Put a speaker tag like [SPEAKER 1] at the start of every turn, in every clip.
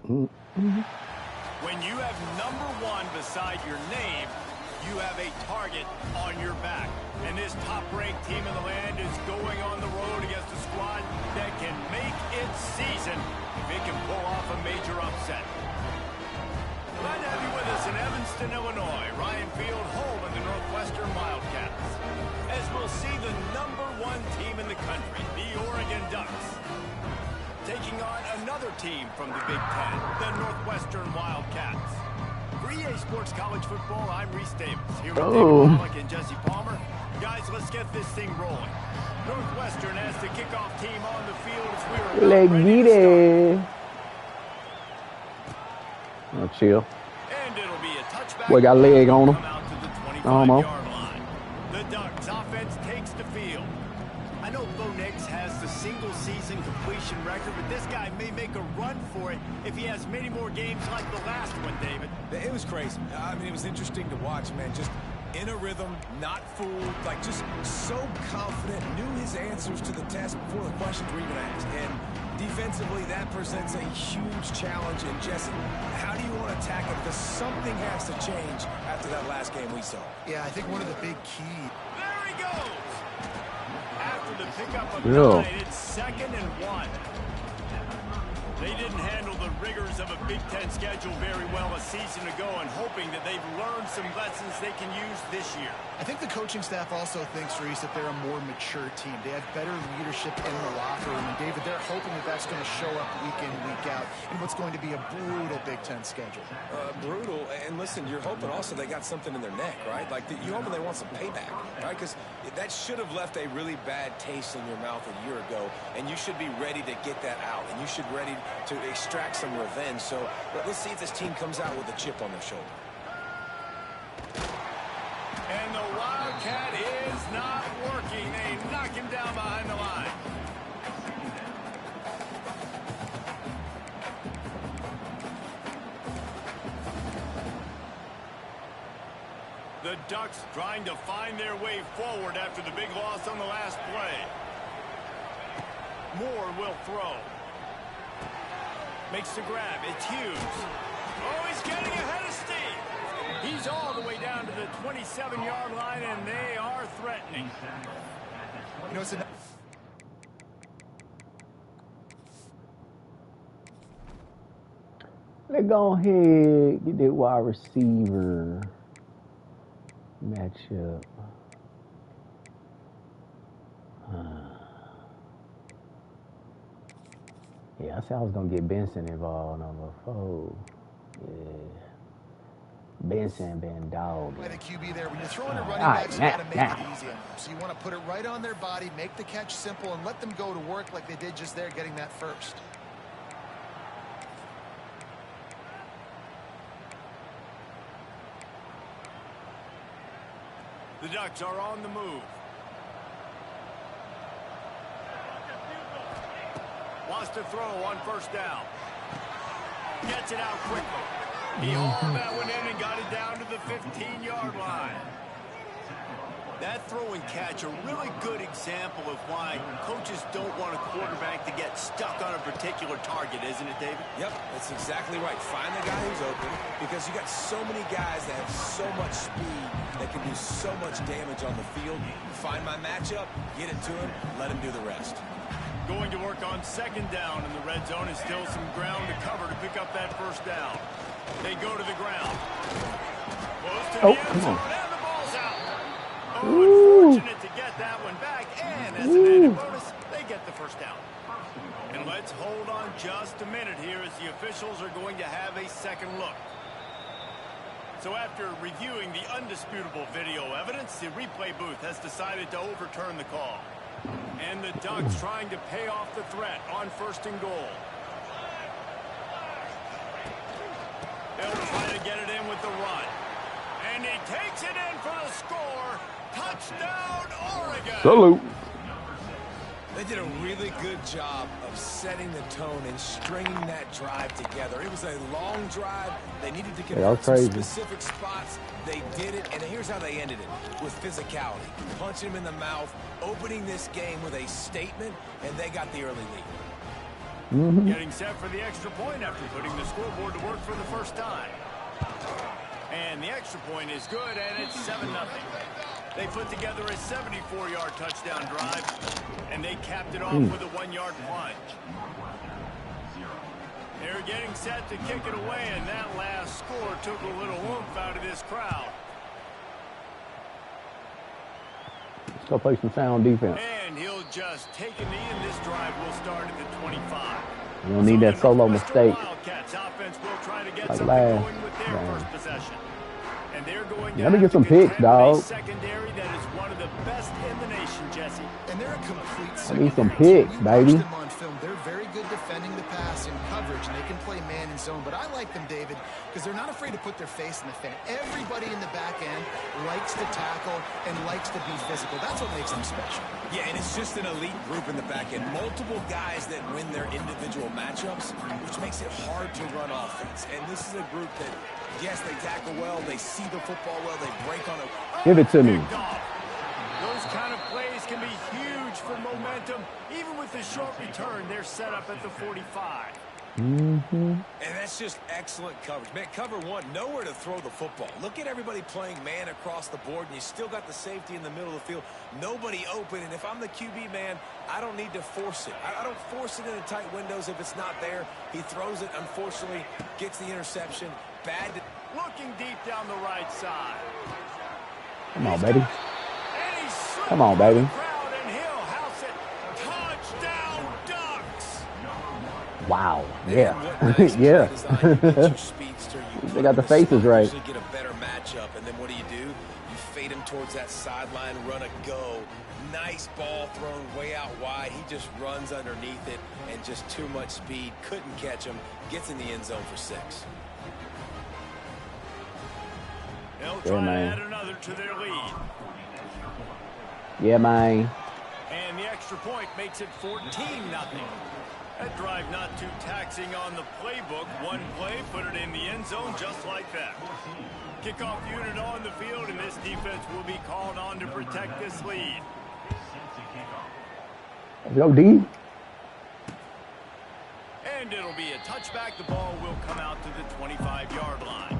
[SPEAKER 1] When you have #1 beside your name, you have a target on your back. And this top-ranked team in the land is going on the road against a squad that can make its season if it can pull off a major upset. Glad to have you with us in Evanston, Illinois. Ryan Field home of the Northwestern Wildcats. As we'll see the #1 team in the country, the Oregon Ducks, taking on another team from the Big Ten, the Northwestern Wildcats. For EA Sports College Football, I'm Reese Davis, here with David Wallach and Jesse Palmer. Guys, let's get this thing rolling. Northwestern has the kickoff team on the field as we are ready to start.
[SPEAKER 2] Oh, chill.
[SPEAKER 1] And it'll be a touchback.
[SPEAKER 2] Boy got a leg on him.
[SPEAKER 1] Out to the 25-yard line. The Ducks offense takes the field. I know Bo Nix has the single-season completion record, but this guy may make a run for it if he has many more games like the last one, David.
[SPEAKER 3] It was crazy. I mean, it was interesting to watch, man. Just in a rhythm, not fooled, like just so confident, knew his answers to the test before the questions were even asked. And defensively, that presents a huge challenge. And Jesse, how do you want to attack it? Because something has to change after that last game we saw.
[SPEAKER 4] Yeah, I think one of the big keys.
[SPEAKER 1] There he goes. After the pickup of 9, it's 2nd and 1. They didn't handle the rigors of a Big Ten schedule very well a season ago, and hoping that they've learned some lessons they can use this year.
[SPEAKER 4] I think the coaching staff also thinks, Reese, that they're a more mature team. They have better leadership in the locker room, and David, they're hoping that that's going to show up week in, week out in what's going to be a brutal Big Ten schedule.
[SPEAKER 3] Brutal, and listen, you're hoping also they got something in their neck, right? Like, you're hoping they want some payback, right? Because that should have left a really bad taste in your mouth a year ago, and you should be ready to get that out, and you should be ready to extract some revenge. So let's see if this team comes out with a chip on their shoulder.
[SPEAKER 1] And the Wildcat is not working. They knock him down behind the line. The Ducks trying to find their way forward after the big loss on the last play. Moore will throw. Makes the grab. It's Hughes. Oh, he's getting ahead of Steve. He's all the way down to the 27-yard line, and they are threatening.
[SPEAKER 4] You know, it's
[SPEAKER 2] Let's go ahead, get that wide receiver matchup. Yeah, I said I was going to get Benson involved number 4. Yeah. Benson been dogged.
[SPEAKER 4] By the QB there, when you're throwing a running back, you got to make it easy. So you want to put it right on their body, make the catch simple, and let them go to work like they did just there, getting that first.
[SPEAKER 1] The Ducks are on the move. Wants to throw on 1st down. Gets it out quickly. He hauled that one in and got it down to the 15-yard line. That throw and catch, a really good example of why coaches don't want a quarterback to get stuck on a particular target, isn't it, David?
[SPEAKER 3] Yep, that's exactly right. Find the guy who's open, because you got so many guys that have so much speed that can do so much damage on the field. Find my matchup, get it to him, let him do the rest.
[SPEAKER 1] Going to work on 2nd down in the red zone, and still some ground to cover to pick up that 1st down. They go to the ground. Close to the end zone, and the ball's out. Oh, unfortunate to get that one back, and as an added bonus, they get the 1st down. And let's hold on just a minute here as the officials are going to have a second look. So after reviewing the undisputable video evidence, the replay booth has decided to overturn the call. And the Ducks trying to pay off the threat on 1st and goal. They'll try to get it in with the run. And he takes it in for the score. Touchdown, Oregon.
[SPEAKER 2] Salute.
[SPEAKER 3] They did a really good job of setting the tone and stringing that drive together. It was a long drive. They needed to convert some specific spots. They did it, and here's how they ended it, with physicality. Punching him in the mouth, opening this game with a statement, and they got the early lead.
[SPEAKER 1] Getting set for the extra point after putting the scoreboard to work for the first time. And the extra point is good, and it's 7-0. They put together a 74-yard touchdown drive, and they capped it off with a 1-yard plunge. They're getting set to kick it away, and that last score took a little oomph out of this crowd.
[SPEAKER 2] Let's go play some sound defense.
[SPEAKER 1] And he'll just take a knee, and this drive will start at the 25.
[SPEAKER 2] You don't need that solo mistake.
[SPEAKER 1] Wildcats offense will try to get
[SPEAKER 2] Like
[SPEAKER 1] something
[SPEAKER 2] last.
[SPEAKER 1] going with their first possession. And they're going
[SPEAKER 2] Let me get some picks, dog.
[SPEAKER 1] Secondary that is one of the best in the nation, Jesse.
[SPEAKER 4] And they're a complete
[SPEAKER 2] I need some
[SPEAKER 4] secondary
[SPEAKER 2] picks,
[SPEAKER 4] team. You watch
[SPEAKER 2] baby.
[SPEAKER 4] them on film. They're very good defending the pass and coverage, and they can play man and zone. But I like them, David, because they're not afraid to put their face in the fan. Everybody in the back end likes to tackle and likes to be physical. That's what makes them special.
[SPEAKER 3] Yeah, and it's just an elite group in the back end. Multiple guys that win their individual matchups, which makes it hard to run offense. And this is a group that, yes, they tackle well, they see the football well, they break on it.
[SPEAKER 2] Give it to me.
[SPEAKER 1] Those kind of plays can be huge for momentum. Even with the short return, they're set up at the 45.
[SPEAKER 3] And that's just excellent coverage. Man, cover one, nowhere to throw the football. Look at everybody playing man across the board, and you still got the safety in the middle of the field. Nobody open, and if I'm the QB, man, I don't need to force it. I don't force it into tight windows if it's not there. He throws it, unfortunately, gets the interception. Bad.
[SPEAKER 1] Looking deep down the right side.
[SPEAKER 2] Come on, baby. Come on, baby. Wow. Yeah. Yeah. They got the faces right.
[SPEAKER 3] Get a better matchup, and then what do? You fade him towards that sideline, run a go. Nice ball thrown way out wide. He just runs underneath it, and just too much speed. Couldn't catch him. Gets in the end zone for 6.
[SPEAKER 1] They'll try to add another to their lead.
[SPEAKER 2] Yeah, man.
[SPEAKER 1] And the extra point makes it 14-0. That drive not too taxing on the playbook. One play, put it in the end zone just like that. Kickoff unit on the field, and this defense will be called on to protect this lead.
[SPEAKER 2] Yo, D.
[SPEAKER 1] And it'll be a touchback. The ball will come out to the 25-yard line.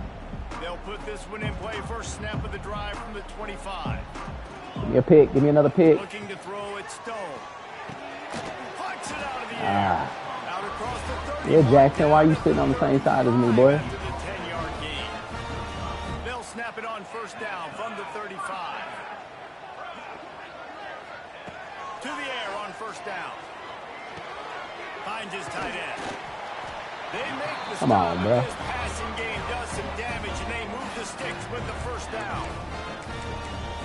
[SPEAKER 1] They'll put this one in play. First snap of the drive from the 25.
[SPEAKER 2] Give me a pick. Give me another pick.
[SPEAKER 1] Looking to throw it, Stone. Punch it out of the air. Out across the 30.
[SPEAKER 2] Yeah, Jackson, why are you sitting on the same side as me, boy?
[SPEAKER 1] To the 10-yard gain. They'll snap it on first down from the 35. To the air on first down. Finds his tight end. They make the
[SPEAKER 2] Come on, bro.
[SPEAKER 1] This passing game does some damage, and they move the sticks with the first down.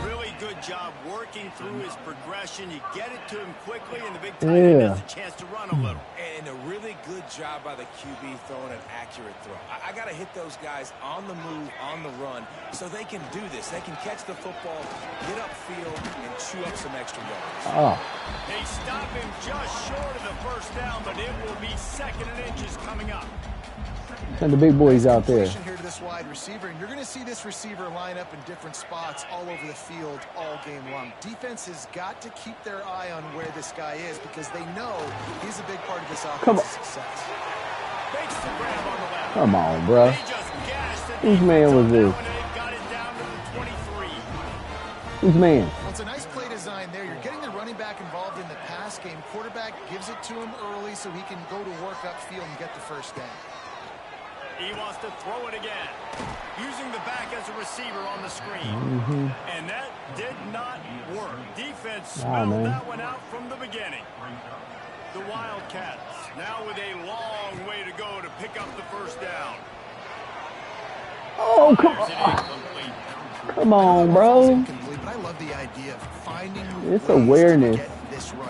[SPEAKER 1] Really good job working through his progression. You get it to him quickly, and the big tight end has a chance to run a little.
[SPEAKER 3] And a really good job by the QB throwing an accurate throw. I got to hit those guys on the move, on the run, so they can do this. They can catch the football, get upfield, and chew up some extra yards.
[SPEAKER 1] They stop him just short of the first down, but it will be 2nd and inches coming up.
[SPEAKER 2] Send the big boys out there.
[SPEAKER 4] Here to this wide receiver, and you're going to see this receiver line up in different spots all over the field all game long. Defense has got to keep their eye on where this guy is because they know he's a big part of this offense's success.
[SPEAKER 1] Makes the grab on the left.
[SPEAKER 2] Come on, bro. Whose man was this?
[SPEAKER 1] Got it down to the 23.
[SPEAKER 2] Whose man?
[SPEAKER 4] Well, it's a nice play design there. You're getting the running back involved in the pass game. Quarterback gives it to him early so he can go to work upfield and get the first down.
[SPEAKER 1] He wants to throw it again. Using the back as a receiver on the screen. And that did not work. Defense smelled that one out from the beginning. The Wildcats now with a long way to go to pick up the first down.
[SPEAKER 2] Oh, come on. Come on, bro.
[SPEAKER 4] I love the idea of finding
[SPEAKER 2] It's awareness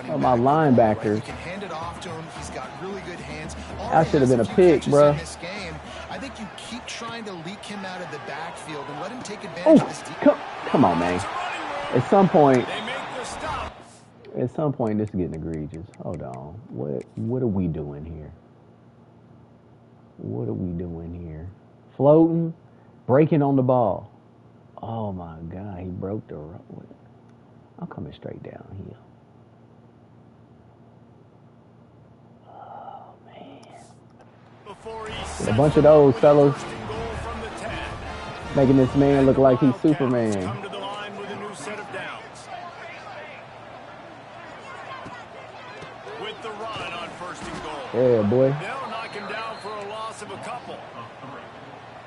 [SPEAKER 2] of my linebacker.
[SPEAKER 4] You can hand it off to him. He's got really good hands.
[SPEAKER 2] That should have been a pick, bro.
[SPEAKER 4] I think you keep trying to leak him out of the backfield and let him take advantage of this defense.
[SPEAKER 2] Come on, man. At some point,
[SPEAKER 1] They make the stop.
[SPEAKER 2] this is getting egregious. Hold on. What are we doing here? What are we doing here? Floating, breaking on the ball. Oh my God, he broke the road. I'm coming straight down here. Oh
[SPEAKER 1] for he
[SPEAKER 2] With a bunch of those fellas making this man look like he's Superman.
[SPEAKER 1] come to the line with a new set of downs. With the run on 1st and goal.
[SPEAKER 2] Yeah, boy.
[SPEAKER 1] They'll knock him down for a loss of a couple.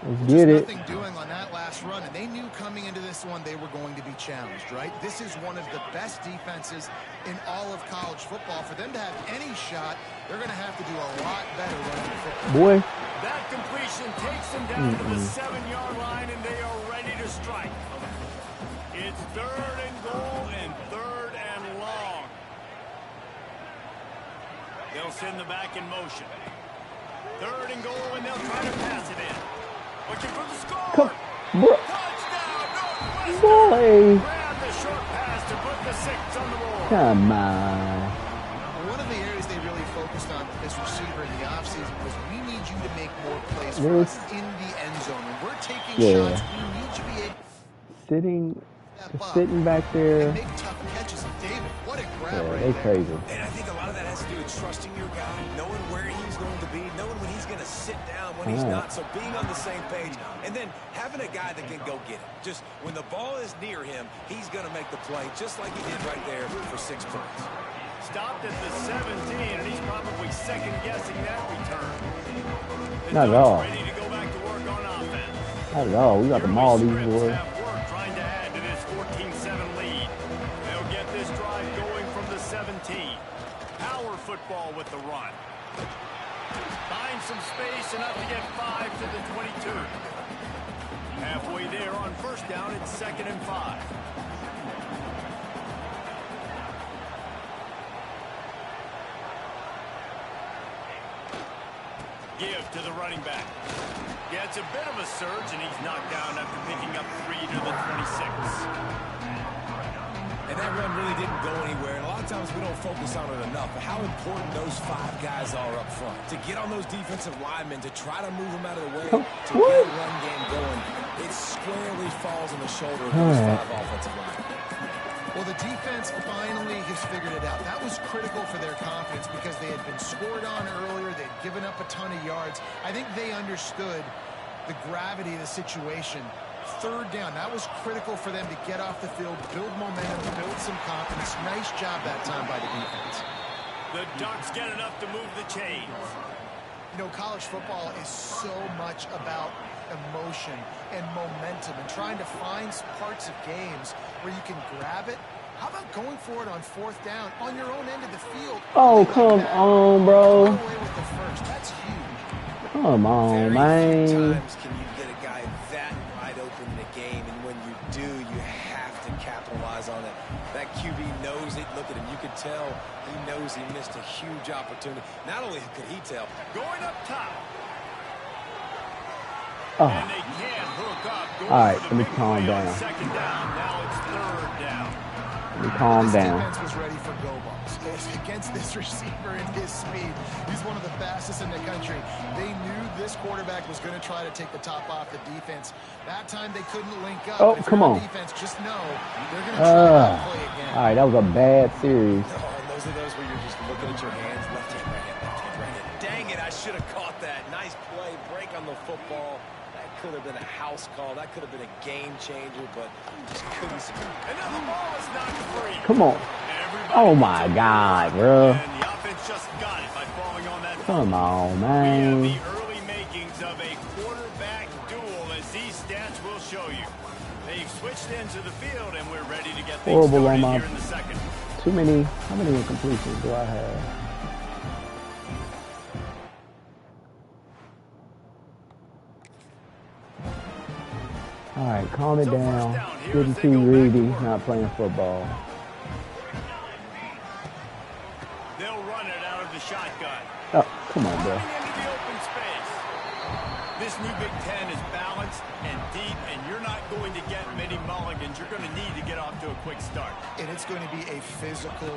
[SPEAKER 2] Let's get it.
[SPEAKER 4] Nothing doing on that last run, and they knew coming into this one they were going to be challenged, right? This is one of the best defenses in all of college football. For them to have any shot, they're going to have to do a lot better running the football.
[SPEAKER 2] Boy.
[SPEAKER 1] That completion takes them down to the 7-yard line, and they are ready to strike. It's 3rd and goal and 3rd and long. They'll send the back in motion. 3rd and goal, and they'll try to pass it in. Looking for the score.
[SPEAKER 2] Come, bro.
[SPEAKER 1] Touchdown, Northwestern.
[SPEAKER 2] Boy.
[SPEAKER 1] Grab the short pass to put the 6 on the board.
[SPEAKER 2] Come on.
[SPEAKER 4] One of the areas they really focused on with this receiver in the offseason was we need you to make more plays for us in the end zone. When we're taking shots, we need you to be able
[SPEAKER 2] Sitting back there.
[SPEAKER 4] and make tough catches. David, what a grab right
[SPEAKER 2] They
[SPEAKER 4] there.
[SPEAKER 2] crazy.
[SPEAKER 3] And I think a lot of that has to do with trusting your guy, knowing where he's going to be, knowing when he's going to sit down, when he's not. So being on the same page, and then having a guy that can go get it. Just when the ball is near him, he's going to make the play, just like he did right there for 6 points.
[SPEAKER 1] Stopped at the 17, and he's probably second-guessing that return.
[SPEAKER 2] Not at all.
[SPEAKER 1] Ready to go back to work on offense.
[SPEAKER 2] Not at all. We got to maul these
[SPEAKER 1] Scripps
[SPEAKER 2] boys.
[SPEAKER 1] have work trying to add to this 14-7 lead. They'll get this drive going from the 17. Power football with the run. Find some space, enough to get 5 to the 22. Halfway there on 1st down, it's 2nd and 5. Give to the running back. Yeah, it's a bit of a surge, and he's knocked down after picking up 3 to the 26.
[SPEAKER 3] And that run really didn't go anywhere. And a lot of times we don't focus on it enough. But how important those 5 guys are up front. To get on those defensive linemen, to try to move them out of the way, to get a run game going. It squarely falls on the shoulder of those 5 offensive linemen.
[SPEAKER 4] Well, the defense finally has figured it out. That was critical for their confidence because they had been scored on earlier. They'd given up a ton of yards. I think they understood the gravity of the situation. 3rd down, that was critical for them to get off the field, build momentum, build some confidence. Nice job that time by the defense.
[SPEAKER 1] The Ducks get enough to move the chains.
[SPEAKER 4] You know, college football is so much about emotion and momentum and trying to find parts of games where you can grab it. How about going for it on 4th down on your own end of the field?
[SPEAKER 2] Oh, come on, bro.
[SPEAKER 4] Run away with the first. That's huge.
[SPEAKER 2] Come on,
[SPEAKER 3] Very few
[SPEAKER 2] man.
[SPEAKER 3] times can you get a guy that wide open in a game, and when you do, you have to capitalize on it. That QB knows it. Look at him. You could tell he knows he missed a huge opportunity. Not only could he tell.
[SPEAKER 1] Going up top.
[SPEAKER 2] Oh.
[SPEAKER 1] And they can't hook up. Going
[SPEAKER 2] All right,
[SPEAKER 1] for
[SPEAKER 2] let
[SPEAKER 1] the
[SPEAKER 2] me
[SPEAKER 1] big
[SPEAKER 2] calm
[SPEAKER 1] play on
[SPEAKER 2] down.
[SPEAKER 1] 2nd down. Now it's 3rd down.
[SPEAKER 2] Let me calm
[SPEAKER 4] This
[SPEAKER 2] down.
[SPEAKER 4] defense was ready for go balls. Against this receiver and his speed, he's one of the fastest in the country. They knew this quarterback was going to try to take the top off the defense. That time they couldn't link up.
[SPEAKER 2] Oh,
[SPEAKER 4] If
[SPEAKER 2] come
[SPEAKER 4] you're
[SPEAKER 2] on.
[SPEAKER 4] Defense, just know they're going to try that play again.
[SPEAKER 2] All right, that was a bad series.
[SPEAKER 3] Oh, and those are those where you're just looking at your hands, left hand, right hand, left hand, right hand. Dang it, I should have caught that. Nice play, break on the football. That could have been a house call. That could have been a game changer, but just couldn't see.
[SPEAKER 1] And now the ball is knocked free.
[SPEAKER 2] Come on.
[SPEAKER 1] Everybody
[SPEAKER 2] Oh, my God, bro.
[SPEAKER 1] And the offense just got it by falling on that.
[SPEAKER 2] Come on,
[SPEAKER 1] We have
[SPEAKER 2] man.
[SPEAKER 1] the early makings of a quarterback duel, as these stats will show you. They've switched into the field, and we're ready to get things
[SPEAKER 2] Horrible
[SPEAKER 1] started
[SPEAKER 2] on my-
[SPEAKER 1] here in the 2nd.
[SPEAKER 2] Too many. How many incompletions do I have? All right, calm it down. Getting too greedy, not playing football.
[SPEAKER 1] They'll run it out of the shotgun.
[SPEAKER 2] Oh, come on, bro.
[SPEAKER 1] Running into the open space. This new Big Ten is balanced and deep, and you're not going to get many mulligans. You're going to need to get off to a quick start.
[SPEAKER 4] And it's going to be a physical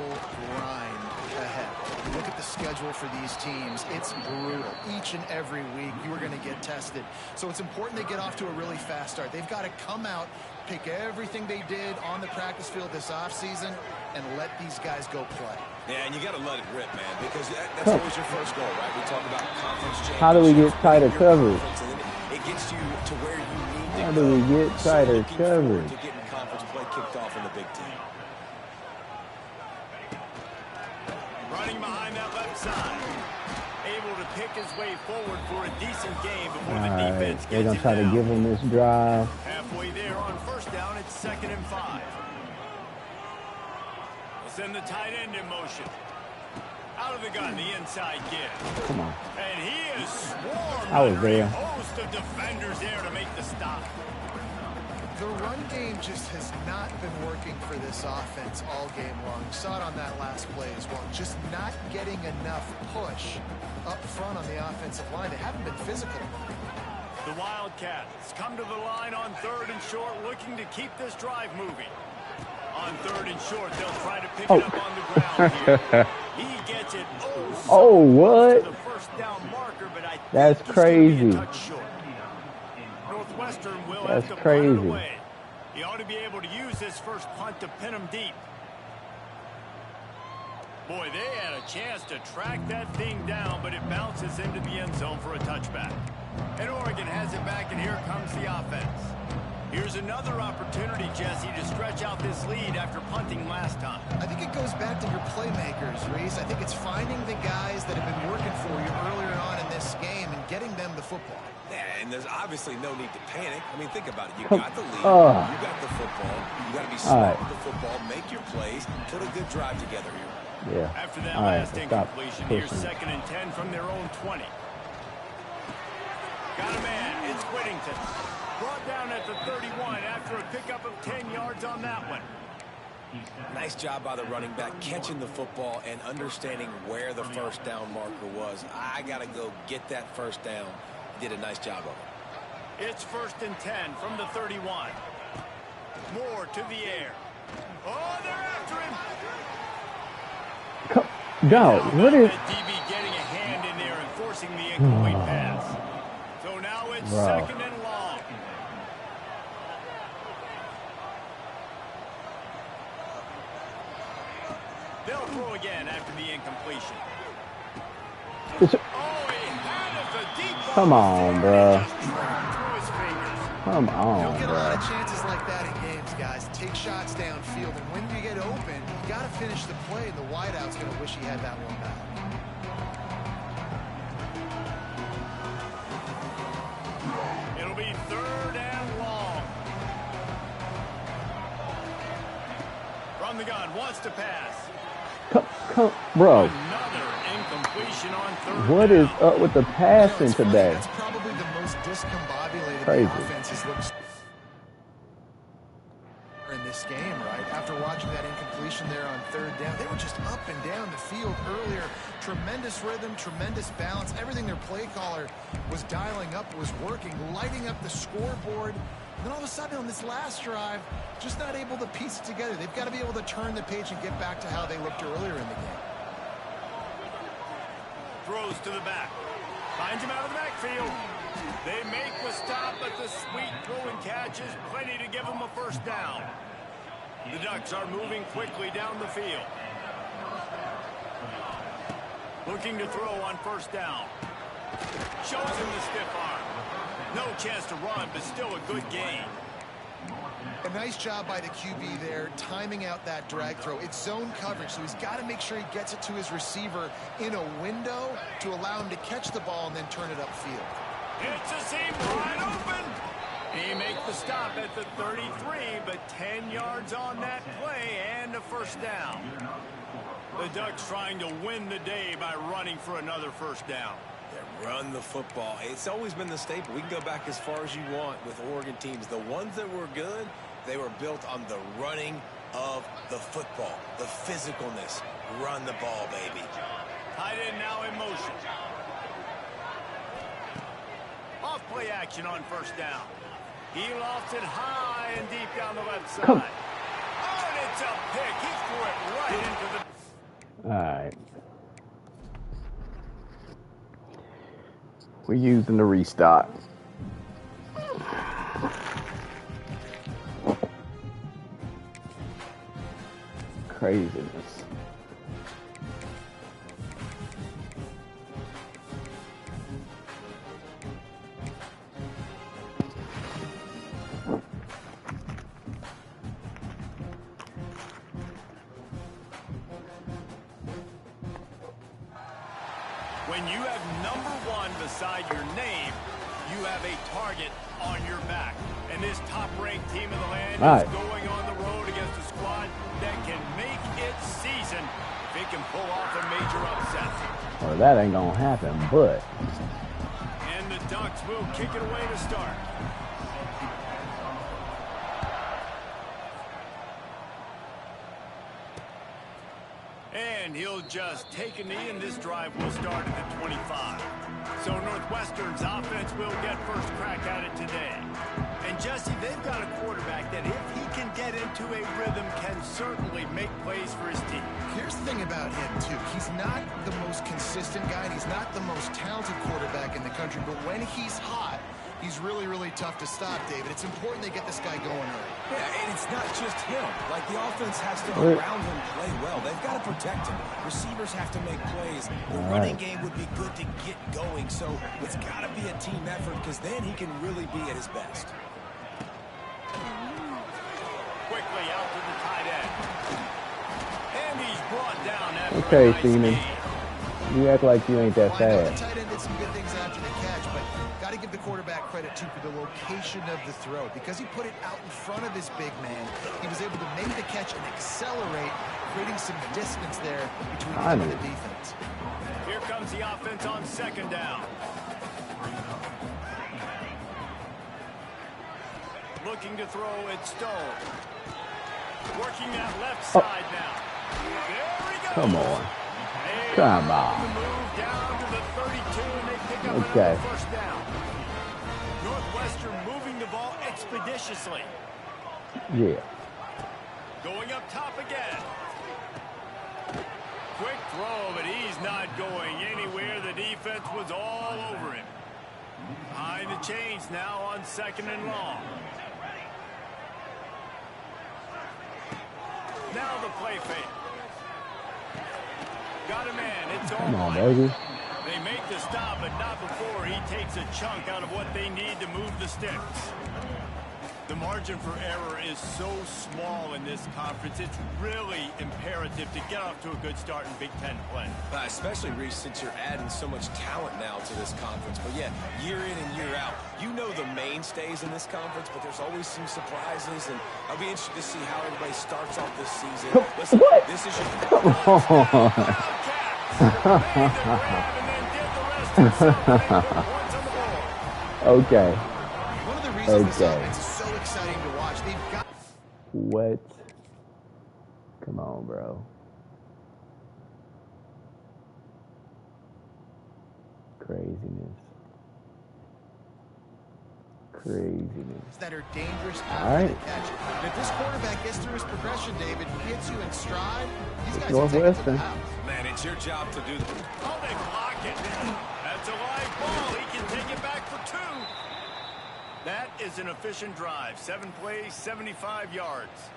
[SPEAKER 4] grind ahead. You look at the schedule for these teams, it's brutal. Each and every week, you are going to get tested. So it's important they get off to a really fast start. They've got to come out, take everything they did on the practice field this offseason and let these guys go play.
[SPEAKER 3] Yeah, and you got to let it rip, man, because that's always your first goal, right? We talk about conference championship.
[SPEAKER 2] How do we get tighter coverage?
[SPEAKER 3] It gets you to where you need to go.
[SPEAKER 2] How do we get tighter coverage?
[SPEAKER 3] To getting conference play kicked off in the Big Ten.
[SPEAKER 1] Running behind that left side. Able to pick his way forward for a decent game before the defense gets
[SPEAKER 2] they're going to try to
[SPEAKER 1] down.
[SPEAKER 2] give him this drive.
[SPEAKER 1] Halfway there on first down, it's 2nd and 5. We'll send the tight end in motion. Out of the gun, the inside give.
[SPEAKER 2] Come on.
[SPEAKER 1] And he is swarmed
[SPEAKER 2] I was
[SPEAKER 1] under a
[SPEAKER 2] there.
[SPEAKER 1] host of defenders there to make the stop.
[SPEAKER 4] The run game just has not been working for this offense all game long. You saw it on that last play as well. Just not getting enough push up front on the offensive line. They haven't been physical.
[SPEAKER 1] The Wildcats come to the line on 3rd and short, looking to keep this drive moving. On 3rd and short, they'll try to pick it up on the ground here. He gets it
[SPEAKER 2] What?
[SPEAKER 1] to the first down marker, but I think
[SPEAKER 2] That's
[SPEAKER 1] he's gonna be
[SPEAKER 2] crazy.
[SPEAKER 1] a touch short. Northwestern will
[SPEAKER 2] That's
[SPEAKER 1] have to
[SPEAKER 2] crazy.
[SPEAKER 1] punt it away. He ought to be able to use this first punt to pin him deep. Boy, they had a chance to track that thing down, but it bounces into the end zone for a touchback. And Oregon has it back, and here comes the offense. Here's another opportunity, Jesse, to stretch out this lead after punting last time.
[SPEAKER 4] I think it goes back to your playmakers, Reese. I think it's finding the guys that have been working for you earlier on in this game and getting them the football.
[SPEAKER 3] Yeah, and there's obviously no need to panic. I mean, think about it. You got the lead. You got the football. You got to be smart with the football. Make your plays. Put a good drive together here.
[SPEAKER 2] Yeah.
[SPEAKER 1] After that
[SPEAKER 2] All right,
[SPEAKER 1] last
[SPEAKER 2] stop
[SPEAKER 1] incompletion, here's
[SPEAKER 2] pushing.
[SPEAKER 1] 2nd and 10 from their own 20. Got a man. It's Whittington. Brought down at the 31 after a pickup of 10 yards on that one.
[SPEAKER 3] Nice job by the running back catching the football and understanding where the first down marker was. I got to go get that first down. Did a nice job of it.
[SPEAKER 1] It's 1st and 10 from the 31. Moore to the air. Oh, they're after him.
[SPEAKER 2] No, what is...
[SPEAKER 1] DB getting a hand in there and forcing the incomplete pass. So now it's 2nd and long. They'll throw again after the incompletion.
[SPEAKER 2] It's...
[SPEAKER 1] Oh, he had it the deep ball.
[SPEAKER 2] Come on, bro.
[SPEAKER 1] Just tripped through his fingers.
[SPEAKER 2] Come
[SPEAKER 4] You
[SPEAKER 2] on,
[SPEAKER 4] don't get a lot
[SPEAKER 2] bro.
[SPEAKER 4] of chances like that in games, guys. Take shots downfield, and when you get open, you got to finish the play, and the wideout's going to wish he had that one back.
[SPEAKER 1] It'll be 3rd and long. From the gun, wants to pass.
[SPEAKER 2] Bro,
[SPEAKER 1] Another incompletion on 3rd
[SPEAKER 2] what
[SPEAKER 1] down.
[SPEAKER 2] is up with the passing
[SPEAKER 4] It's funny,
[SPEAKER 2] today?
[SPEAKER 4] That's probably the most discombobulated
[SPEAKER 2] Crazy.
[SPEAKER 4] the offense has looked in this game, right? After watching that incompletion there on 3rd down, they were just up and down the field earlier. Tremendous rhythm, tremendous balance. Everything their play caller was dialing up was working, lighting up the scoreboard. And then all of a sudden on this last drive, just not able to piece it together. They've got to be able to turn the page and get back to how they looked earlier in the game.
[SPEAKER 1] Throws to the back. Finds him out of the backfield. They make the stop, but the sweet throw and catch is plenty to give them a first down. The Ducks are moving quickly down the field. Looking to throw on 1st down. Shows him the stiff arm. No chance to run, but still a good gain.
[SPEAKER 4] A nice job by the QB there, timing out that drag throw. It's zone coverage, so he's got to make sure he gets it to his receiver in a window to allow him to catch the ball and then turn it upfield.
[SPEAKER 1] It's a seam wide open. He makes the stop at the 33, but 10 yards on that play and a first down. The Ducks trying to win the day by running for another first down.
[SPEAKER 3] Yeah, run the football. It's always been the staple. We can go back as far as you want with Oregon teams. The ones that were good, they were built on the running of the football, the physicalness. Run the ball, baby.
[SPEAKER 1] Tight end now in motion. Off play action on 1st down. He lofts it high and deep down the left side. Oh, and it's a pick. He threw it right into the...
[SPEAKER 2] All right. We're using the restock. Craziness.
[SPEAKER 1] When you have number 1 beside your name, you have a target on your back. And this top-ranked team in the land is going on the road against a squad that can make its season if it can pull off a major upset.
[SPEAKER 2] Well, that ain't gonna happen, but...
[SPEAKER 1] And the Ducks will kick it away to start. And he'll just take a knee, and this drive will start at the 25. So Northwestern's offense will get first crack at it today. And Jesse, they've got a quarterback that if he can get into a rhythm, can certainly make plays for his team.
[SPEAKER 4] Here's the thing about him, too. He's not the most consistent guy, and he's not the most talented quarterback in the country, but when he's hot, he's really, really tough to stop, David. It's important they get this guy going early.
[SPEAKER 3] Yeah, and it's not just him. Like, the offense has to, around him, play well. They've got to protect him. Receivers have to make plays. The running game would be good to get going, so it's got to be a team effort, because then he can really be at his best.
[SPEAKER 1] Quickly out to the tight end. And he's brought down after
[SPEAKER 2] Okay,
[SPEAKER 1] a nice
[SPEAKER 2] Seaman.
[SPEAKER 1] game.
[SPEAKER 2] You act like you ain't that
[SPEAKER 4] Well, I know the
[SPEAKER 2] fast.
[SPEAKER 4] tight end did some good things after the catch, but got to give the quarterback credit, too, for the location of the throw. Because he put it out in front of his big man, he was able to make the catch and accelerate, creating some distance there between him and the defense.
[SPEAKER 1] Here comes the offense on second down. Looking to throw it, Stone. Working that left side now. There he goes.
[SPEAKER 2] Come on.
[SPEAKER 1] And
[SPEAKER 2] Come on.
[SPEAKER 1] the move down to the 32, and they pick up
[SPEAKER 2] Okay.
[SPEAKER 1] another first down. Northwestern moving the ball expeditiously.
[SPEAKER 2] Yeah.
[SPEAKER 1] Going up top again. Quick throw, but he's not going anywhere. The defense was all over him. Behind the chains now on second and long. Now the play fake. Got a man. It's all
[SPEAKER 2] Come on,
[SPEAKER 1] right.
[SPEAKER 2] baby.
[SPEAKER 1] They make the stop, but not before he takes a chunk out of what they need to move the sticks. The margin for error is so small in this conference. It's really imperative to get off to a good start in Big Ten play.
[SPEAKER 3] Especially, Reese, since you're adding so much talent now to this conference. But, yeah, year in and year out, you know the mainstays in this conference, but there's always some surprises, and I'll be interested to see how everybody starts off this season. Listen,
[SPEAKER 2] what?
[SPEAKER 3] This is your...
[SPEAKER 2] Come on. Okay.
[SPEAKER 4] One of the reasons this offense is so exciting to watch, they've got...
[SPEAKER 2] What? Come on, bro. Craziness. Craziness.
[SPEAKER 4] that are dangerous
[SPEAKER 2] All
[SPEAKER 4] after
[SPEAKER 2] right.
[SPEAKER 4] the catch. And if this quarterback gets through his progression, David, he hits you in stride, these guys
[SPEAKER 2] It's
[SPEAKER 4] can take it to
[SPEAKER 2] Northwestern.
[SPEAKER 4] the house.
[SPEAKER 3] Man, it's your job to do that.
[SPEAKER 1] Oh, they block it. That's a live ball. He can take it back for 2. That is an efficient drive. 7 plays, 75 yards.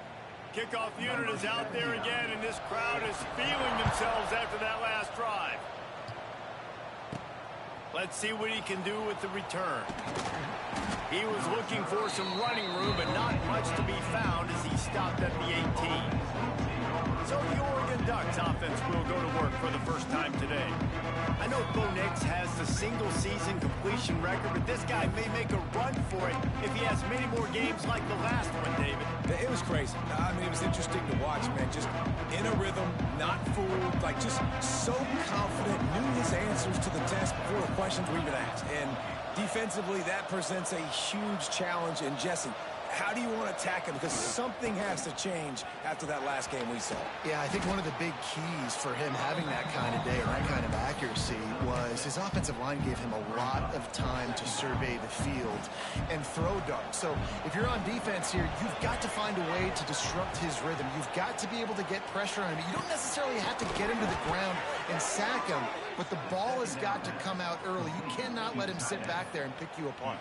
[SPEAKER 1] Kickoff unit is out there again, and this crowd is feeling themselves after that last drive. Let's see what he can do with the return. He was looking for some running room, but not much to be found as he stopped at the 18. So the Oregon Ducks offense will go to work for the first time today. I know Bo Nix has the single-season completion record, but this guy may make a run for it if he has many more games like the last one, David.
[SPEAKER 3] It was crazy. I mean, it was interesting to watch, man. Just in a rhythm, not fooled, like just so confident, knew his answers to the test before the questions were even asked. And defensively, that presents a huge challenge. And Jesse, how do you want to attack him? Because something has to change after that last game we saw.
[SPEAKER 4] Yeah, I think one of the big keys for him having that kind of day and that kind of accuracy was his offensive line gave him a lot of time to survey the field and throw darts. So if you're on defense here, you've got to find a way to disrupt his rhythm. You've got to be able to get pressure on him. You don't necessarily have to get him to the ground and sack him, but the ball has got to come out early. You cannot let him sit back there and pick you apart.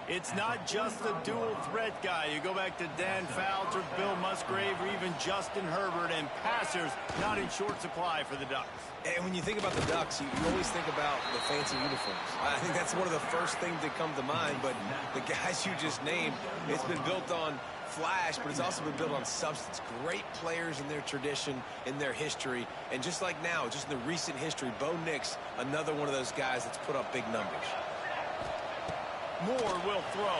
[SPEAKER 1] It's not just the dual threat guy. You go back to Dan Fouts or Bill Musgrave or even Justin Herbert, and passers not in short supply for the Ducks.
[SPEAKER 3] And when you think about the Ducks, you always think about the fancy uniforms. I think that's one of the first things that come to mind, but the guys you just named, it's been built on flash, but it's also been built on substance. Great players in their tradition, in their history, and just like now, just in the recent history, Bo Nix, another one of those guys that's put up big numbers.
[SPEAKER 1] Moore will throw.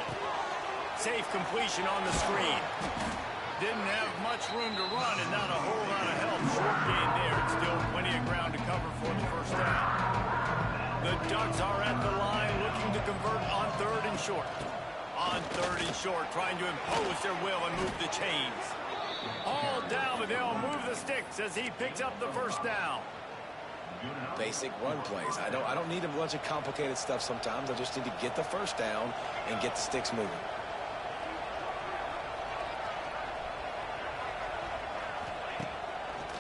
[SPEAKER 1] Safe completion on the screen. Didn't have much room to run and not a whole lot of help. Short gain there. It's still plenty of ground to cover for the first down. The Ducks are at the line looking to convert on 3rd and short. On 3rd and short, trying to impose their will and move the chains. All down, but they'll move the sticks as he picks up the first down.
[SPEAKER 3] Basic run plays. I don't need a bunch of complicated stuff sometimes. I just need to get the first down and get the sticks moving.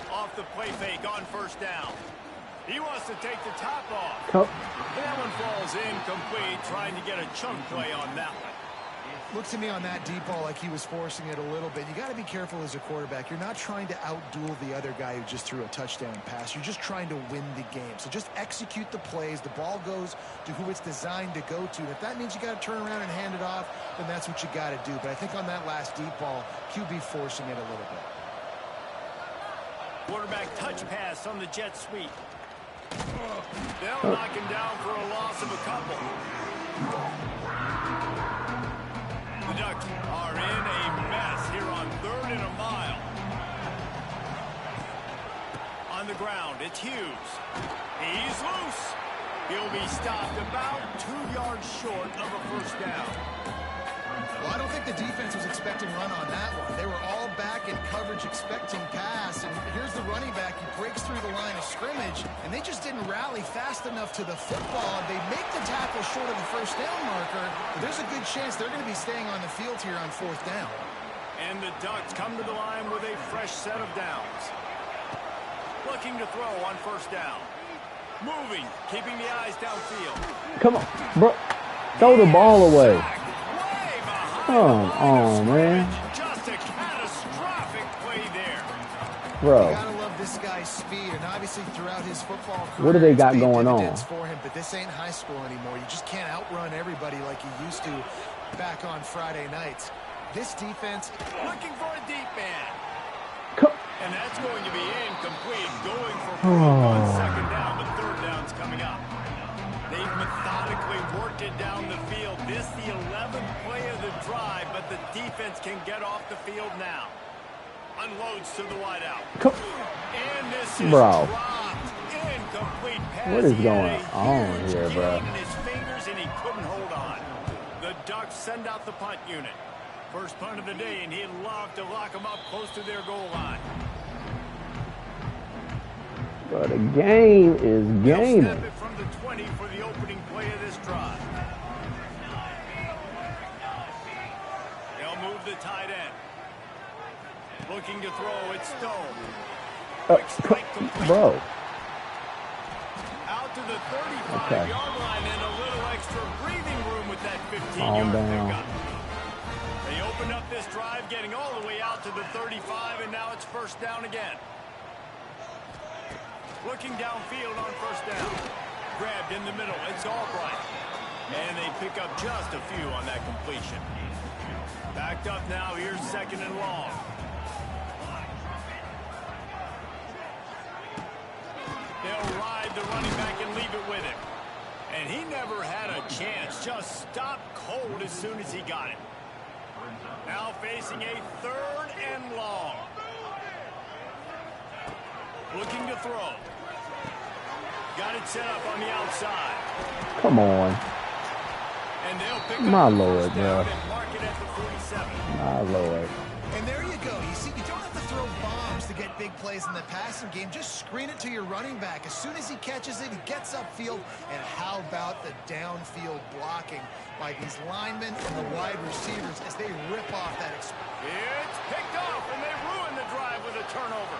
[SPEAKER 1] Off the play fake on first down. He wants to take the top off. That one falls incomplete, trying to get a chunk play on that one.
[SPEAKER 4] Looks to me on that deep ball like he was forcing it a little bit. You got to be careful as a quarterback. You're not trying to outduel the other guy who just threw a touchdown pass. You're just trying to win the game. So just execute the plays. The ball goes to who it's designed to go to. And if that means you got to turn around and hand it off, then that's what you got to do. But I think on that last deep ball, QB forcing it a little bit.
[SPEAKER 1] Quarterback touch pass on the jet sweep. They'll knock him down for a loss of a couple. The Ducks are in a mess here on 3rd and a mile. On the ground, it's Hughes. He's loose. He'll be stopped about 2 yards short of a first down.
[SPEAKER 4] Well, I don't think the defense was expecting run on that one. They were all back in coverage expecting pass, and here's the running back. He breaks through the line of scrimmage, and they just didn't rally fast enough to the football. They make the tackle short of the first down marker, but there's a good chance they're going to be staying on the field here on 4th down.
[SPEAKER 1] And the Ducks come to the line with a fresh set of downs. Looking to throw on first down. Moving, keeping the eyes downfield.
[SPEAKER 2] Come on, bro. Throw the ball away. Come on, man.
[SPEAKER 1] Just a catastrophic play there.
[SPEAKER 2] Bro.
[SPEAKER 4] You gotta love this guy's speed, and obviously throughout his football career,
[SPEAKER 2] what do they got going on
[SPEAKER 4] for him? But this ain't high school anymore. You just can't outrun everybody like you used to back on Friday nights. This defense
[SPEAKER 1] looking for a deep man. And that's going to be incomplete. Going for on 2nd down, but 3rd down's coming up. They've methodically worked it down the field. This the 11th play of the drive, but the defense can get off the field now. Unloads to the wideout. And this is dropped. Incomplete pass.
[SPEAKER 2] What is going on here, bro?
[SPEAKER 1] In his fingers, and he couldn't hold on. The Ducks send out the punt unit. First punt of the day, and he'd love to lock them up close to their goal line.
[SPEAKER 2] But the game is gaming.
[SPEAKER 1] Snap it from the 20 for the opening play of this drive. They'll move the tight end. Looking to throw, it's Stone. Quick strike complete.
[SPEAKER 2] Bro.
[SPEAKER 1] Out to the 35-yard line and a little extra breathing room with that 15-yard pickup. They opened up this drive, getting all the way out to the 35, and now it's first down again. Looking downfield on first down. Grabbed in the middle. It's Albright. And they pick up just a few on that completion. Backed up now. Here's 2nd and long. They'll ride the running back and leave it with him. And he never had a chance. Just stopped cold as soon as he got it. Now facing a 3rd and long. Looking to throw. Got it set up on the outside.
[SPEAKER 2] Come on.
[SPEAKER 1] And they'll pick
[SPEAKER 2] My
[SPEAKER 1] up
[SPEAKER 2] Lord, bro.
[SPEAKER 1] and mark it at the 47.
[SPEAKER 2] My Lord.
[SPEAKER 4] And there you go. You see, you don't have to throw bombs to get big plays in the passing game. Just screen it to your running back. As soon as he catches it, he gets upfield. And how about the downfield blocking by these linemen and the wide receivers as they rip off that.
[SPEAKER 1] It's picked off, and they ruin the drive with a turnover.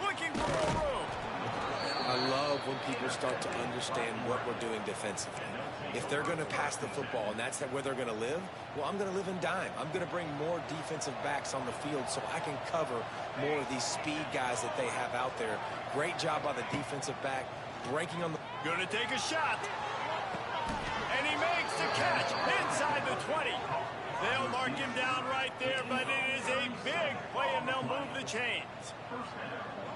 [SPEAKER 1] Looking for more room.
[SPEAKER 3] I love love when people start to understand what we're doing defensively. If they're going to pass the football and that's where they're going to live, well, I'm going to live in dime. I'm going to bring more defensive backs on the field so I can cover more of these speed guys that they have out there. Great job by the defensive back, breaking on the...
[SPEAKER 1] Going to take a shot. And he makes the catch inside the 20. They'll mark him down right there, but it is a big play, and they'll move the chains.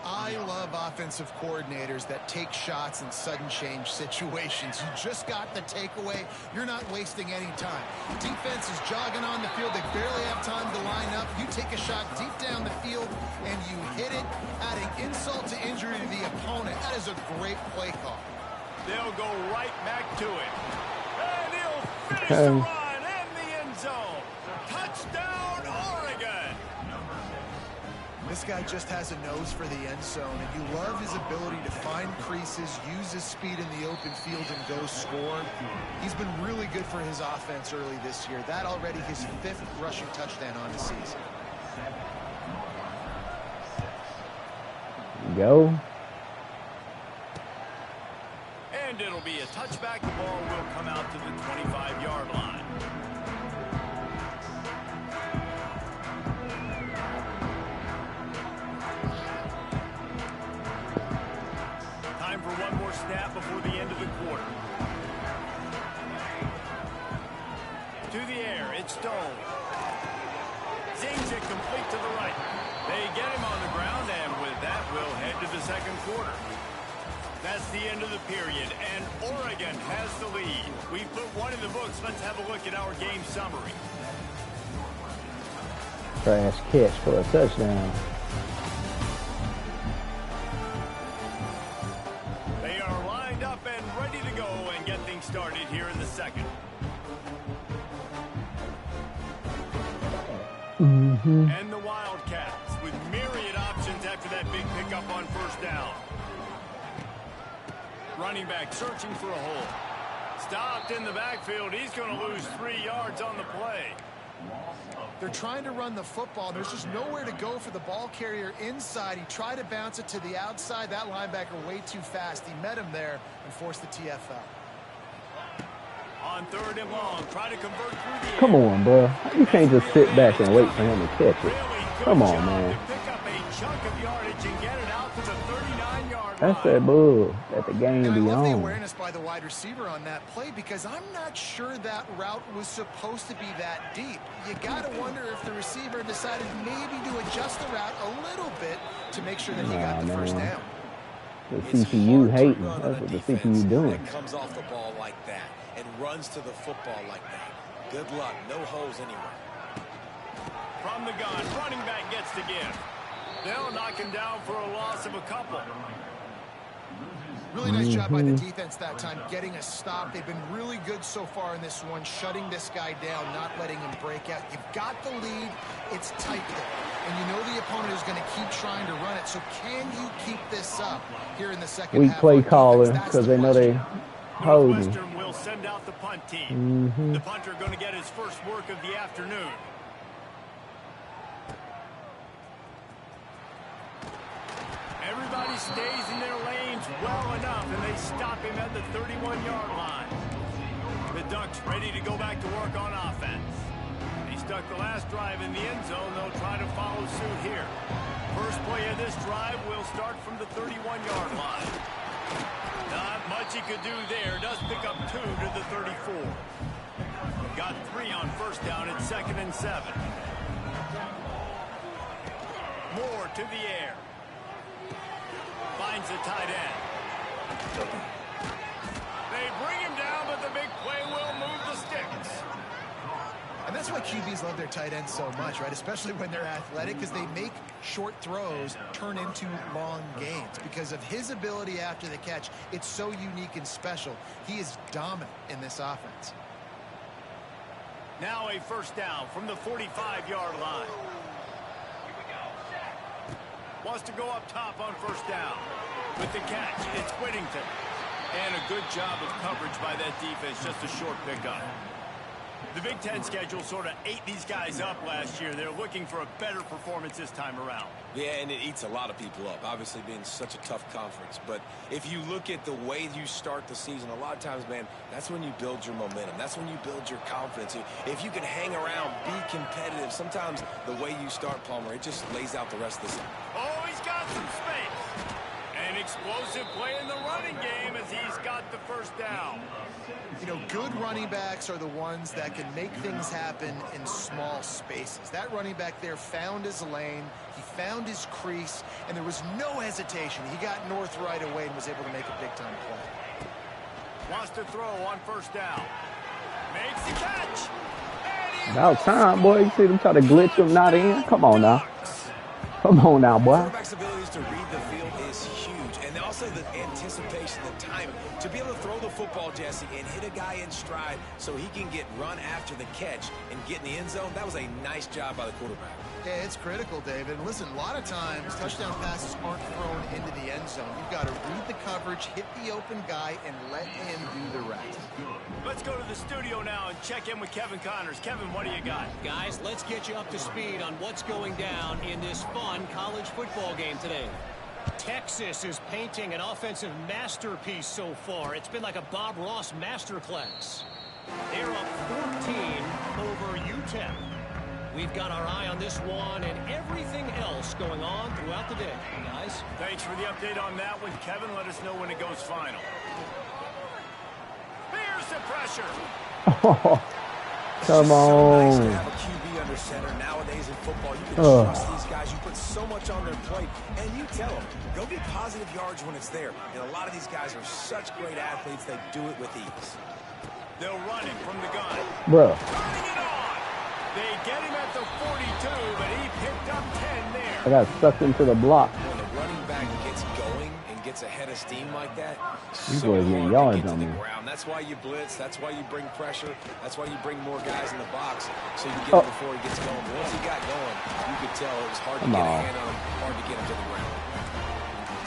[SPEAKER 4] I love offensive coordinators that take shots in sudden change situations. You just got the takeaway. You're not wasting any time. Defense is jogging on the field. They barely have time to line up. You take a shot deep down the field, and you hit it, adding insult to injury to the opponent. That is a great play call.
[SPEAKER 1] They'll go right back to it. And he'll finish the run in the end zone. Touchdown, Oregon.
[SPEAKER 4] This guy just has a nose for the end zone, and you love his ability to find creases, use his speed in the open field, and go score. He's been really good for his offense early this year. That already his 5th rushing touchdown on the season.
[SPEAKER 2] Go.
[SPEAKER 1] And it'll be a touchback. The ball will come out to the 25-yard line. Time for one more snap before the end of the quarter. To the air, it's Stone. Zings it complete to the right. They get him on the ground, and with that, we'll head to the second quarter. That's the end of the period, and Oregon has the lead. We've put one in the books. Let's have a look at our game summary.
[SPEAKER 2] Trash catch for a touchdown.
[SPEAKER 1] They are lined up and ready to go and get things started here in the second. And the Wildcats with myriad options after that big pickup on first down. Running back searching for a hole. Stopped in the backfield. He's going to lose 3 yards on the play.
[SPEAKER 4] They're trying to run the football. There's just nowhere to go for the ball carrier inside. He tried to bounce it to the outside. That linebacker way too fast. He met him there and forced the TFL.
[SPEAKER 1] On 3rd and long, try to convert through the air.
[SPEAKER 2] Come on, bro. You can't just sit back and wait for him to catch it. Come on, man.
[SPEAKER 1] Pick up a chunk of yardage and get it out to the 39-yard line.
[SPEAKER 2] That's that bull that the game
[SPEAKER 4] And I
[SPEAKER 2] be
[SPEAKER 4] love the
[SPEAKER 2] on.
[SPEAKER 4] awareness by the wide receiver on that play because I'm not sure that route was supposed to be that deep. You got to wonder if the receiver decided maybe to adjust the route a little bit to make sure that he got the first down.
[SPEAKER 2] The CPU hating. That's what the CPU doing.
[SPEAKER 3] That comes off the ball like that and runs to the football like that. Good luck. No holes anywhere.
[SPEAKER 1] From the gun, running back gets the give. They'll knock him down for a loss of a couple.
[SPEAKER 4] Really nice job by the defense that time, getting a stop. They've been really good so far in this one, shutting this guy down, not letting him break out. You've got the lead. It's tight there. And you know the opponent is going to keep trying to run it. So can you keep this up here in the second half?
[SPEAKER 2] Weak play caller because they know they hold me.
[SPEAKER 1] Northwestern will send out the punt team. The punter going to get his first work of the afternoon. Everybody stays in their lanes well enough, and they stop him at the 31-yard line. The Ducks ready to go back to work on offense. They stuck the last drive in the end zone. They'll try to follow suit here. First play of this drive will start from the 31-yard line. Not much he could do there. Does pick up 2 to the 34. Got 3 on first down at 2nd and 7. Moore to the air. Finds the tight end. They bring him down, but the big play will move the sticks.
[SPEAKER 4] And that's why QBs love their tight ends so much, right? Especially when they're athletic, because they make short throws turn into long gains. Because of his ability after the catch, it's so unique and special. He is dominant in this offense.
[SPEAKER 1] Now a first down from the 45-yard line. Wants to go up top on first down. With the catch, it's Whittington. And a good job of coverage by that defense, just a short pickup. The Big Ten schedule sort of ate these guys up last year. They're looking for a better performance this time around.
[SPEAKER 3] Yeah, and it eats a lot of people up, obviously being such a tough conference. But if you look at the way you start the season, a lot of times, man, that's when you build your momentum. That's when you build your confidence. If you can hang around, be competitive, sometimes the way you start, Palmer, it just lays out the rest of the season.
[SPEAKER 1] Oh, he's got some space. An explosive play in the running game as he's got the first down.
[SPEAKER 4] You know, good running backs are the ones that can make things happen in small spaces. That running back there found his lane, he found his crease, and there was no hesitation. He got north right away and was able to make a big-time play.
[SPEAKER 1] Wants to throw on first down. Makes the catch.
[SPEAKER 2] About time, boy. You see them try to glitch him not in? Come on now. Come on now, boy.
[SPEAKER 3] Quarterback's abilities to read the field is huge, and also the anticipation, the timing. To be able to throw the football, Jesse, and hit a guy in stride so he can get run after the catch and get in the end zone, that was a nice job by the quarterback.
[SPEAKER 4] Yeah, it's critical, David. Listen, a lot of times touchdown passes aren't thrown into the end zone. You've got to read the coverage, hit the open guy, and let him do the rest.
[SPEAKER 1] Let's go to the studio now and check in with Kevin Connors. Kevin, what do you got?
[SPEAKER 5] Guys, let's get you up to speed on what's going down in this fun college football game today. Texas is painting an offensive masterpiece so far. It's been like a Bob Ross masterclass. They're up 14 over UTEP. We've got our eye on this one and everything else going on throughout the day, guys.
[SPEAKER 1] Thanks for the update on that one, Kevin. Let us know when it goes final. Here's the pressure.
[SPEAKER 2] Come
[SPEAKER 3] on.
[SPEAKER 2] on.
[SPEAKER 3] So nice to have a QB under center nowadays in football. You can trust these guys. You put so much on their plate, and you tell them, go get positive yards when it's there. And a lot of these guys are such great athletes, they do it with ease.
[SPEAKER 1] They'll run it from the gun.
[SPEAKER 2] Bruh.
[SPEAKER 1] Turning it on. They get him at the 42, but he picked up 10 there.
[SPEAKER 2] I got sucked into the block.
[SPEAKER 3] When a running back gets going and gets a head of steam like that,
[SPEAKER 2] These
[SPEAKER 3] so
[SPEAKER 2] boys
[SPEAKER 3] hard
[SPEAKER 2] getting
[SPEAKER 3] to
[SPEAKER 2] yards
[SPEAKER 3] get to
[SPEAKER 2] on
[SPEAKER 3] the
[SPEAKER 2] me.
[SPEAKER 3] ground. That's why you blitz. That's why you bring pressure. That's why you bring more guys in the box so you get him before he gets going. But once he got going, you could tell it was hard to get a hand on him, hard to get him to the ground.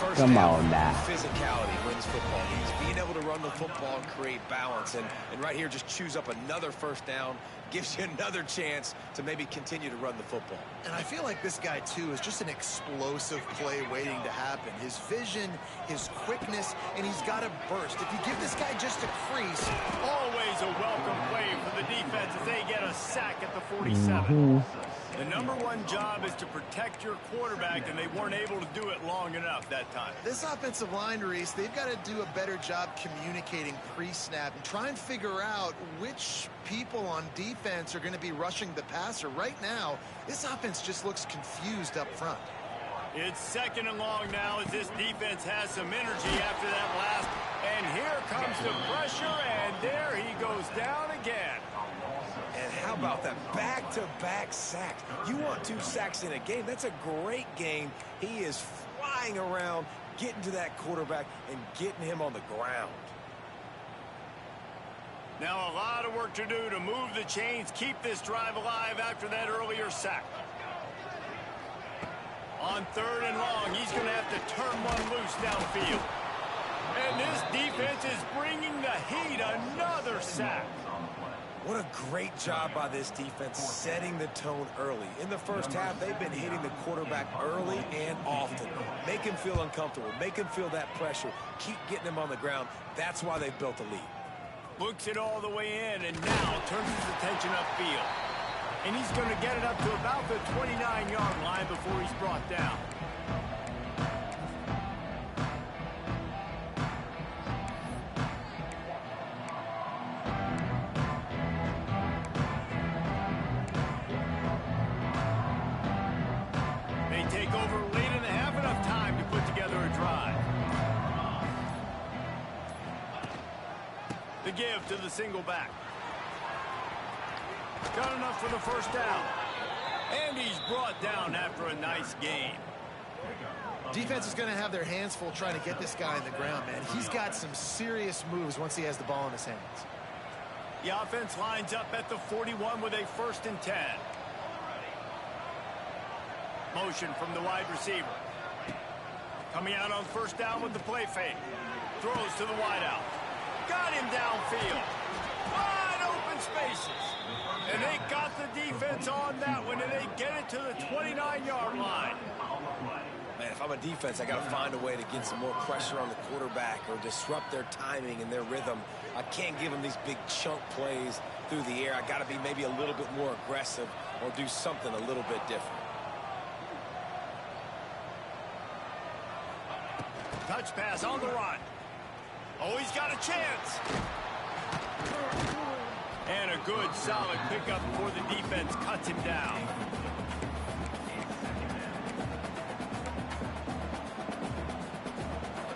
[SPEAKER 3] First
[SPEAKER 2] Come
[SPEAKER 3] down,
[SPEAKER 2] on now.
[SPEAKER 3] physicality wins football games. Being able to run the football and create balance. And right here, just choose up another first down. Gives you another chance to maybe continue to run the football.
[SPEAKER 4] And I feel like this guy, too, is just an explosive play waiting to happen. His vision, his quickness, and he's got a burst. If you give this guy just a crease.
[SPEAKER 1] Always a welcome play for the defense as they get a sack at the 47. The number one job is to protect your quarterback, and they weren't able to do it long enough that time.
[SPEAKER 4] This offensive line, Reese, they've got to do a better job communicating pre-snap and try and figure out which people on defense are going to be rushing the passer. Right now, this offense just looks confused up front.
[SPEAKER 1] It's second and long now as this defense has some energy after that last. And here comes the pressure, and there he goes down again.
[SPEAKER 3] And how about that back-to-back sacks? You want 2 sacks in a game. That's a great game. He is flying around, getting to that quarterback and getting him on the ground.
[SPEAKER 1] Now a lot of work to do to move the chains, keep this drive alive after that earlier sack. On third and long, he's going to have to turn one loose downfield. And this defense is bringing the heat. Another sack.
[SPEAKER 3] What a great job by this defense setting the tone early. In the first half, they've been hitting the quarterback early and often. Make him feel uncomfortable. Make him feel that pressure. Keep getting him on the ground. That's why they've built a lead.
[SPEAKER 1] Looks it all the way in and now turns his attention upfield. And he's going to get it up to about the 29-yard line before he's brought down. They take over late in the half, enough time to put together a drive. The give to the single back. Got enough for the first down. And he's brought down after a nice gain.
[SPEAKER 4] Defense is going to have their hands full trying to get this guy on the ground, man. He's got some serious moves once he has the ball in his hands.
[SPEAKER 1] The offense lines up at the 41 with a 1st and 10. Motion from the wide receiver. Coming out on first down with the play fake. Throws to the wideout. Got him downfield. Wide open spaces. And they got the defense on that one, and they get it to the 29-yard line.
[SPEAKER 3] Man, if I'm a defense, I got to find a way to get some more pressure on the quarterback or disrupt their timing and their rhythm. I can't give them these big chunk plays through the air. I got to be maybe a little bit more aggressive or do something a little bit different.
[SPEAKER 1] Touch pass on the run. Oh, he's got a chance. And a good, solid pickup before the defense cuts him down.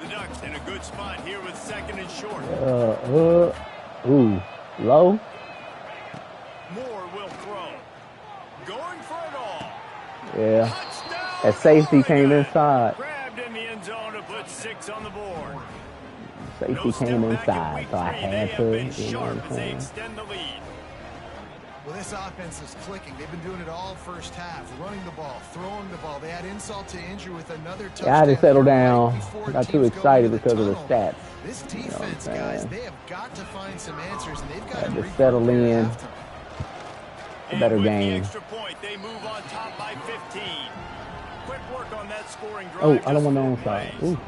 [SPEAKER 1] The Ducks in a good spot here with second and short.
[SPEAKER 2] Ooh, low.
[SPEAKER 1] Moore will throw. Going for it all.
[SPEAKER 2] Yeah.
[SPEAKER 1] Touchdown,
[SPEAKER 2] That safety came
[SPEAKER 1] Oregon.
[SPEAKER 2] inside.
[SPEAKER 1] Grabbed in the end zone to put 6 on the board.
[SPEAKER 2] Safety came inside, so I had to, you know what I'm
[SPEAKER 1] They
[SPEAKER 2] saying?
[SPEAKER 1] extend the lead.
[SPEAKER 4] Well, this offense is clicking. They've been doing it all first half, running the ball, throwing the ball. They had insult to injury with another touchdown.
[SPEAKER 2] Yeah, I had to settle
[SPEAKER 4] right
[SPEAKER 2] down.
[SPEAKER 4] before
[SPEAKER 2] I got too
[SPEAKER 4] teams go
[SPEAKER 2] excited
[SPEAKER 4] into
[SPEAKER 2] because of the
[SPEAKER 4] tunnel.
[SPEAKER 2] stats.
[SPEAKER 4] This
[SPEAKER 2] You know what I'm
[SPEAKER 4] defense, guys,
[SPEAKER 2] saying?
[SPEAKER 4] they have got to find some answers, and they've got
[SPEAKER 2] Had
[SPEAKER 4] to
[SPEAKER 2] to settle in.
[SPEAKER 1] And
[SPEAKER 2] Better
[SPEAKER 1] with
[SPEAKER 2] game.
[SPEAKER 1] The extra point, they move on top by 15. Quick work on that scoring drive.
[SPEAKER 2] Oh, I don't
[SPEAKER 1] just
[SPEAKER 2] want no
[SPEAKER 1] 4
[SPEAKER 2] onside.
[SPEAKER 1] plays.
[SPEAKER 2] Ooh.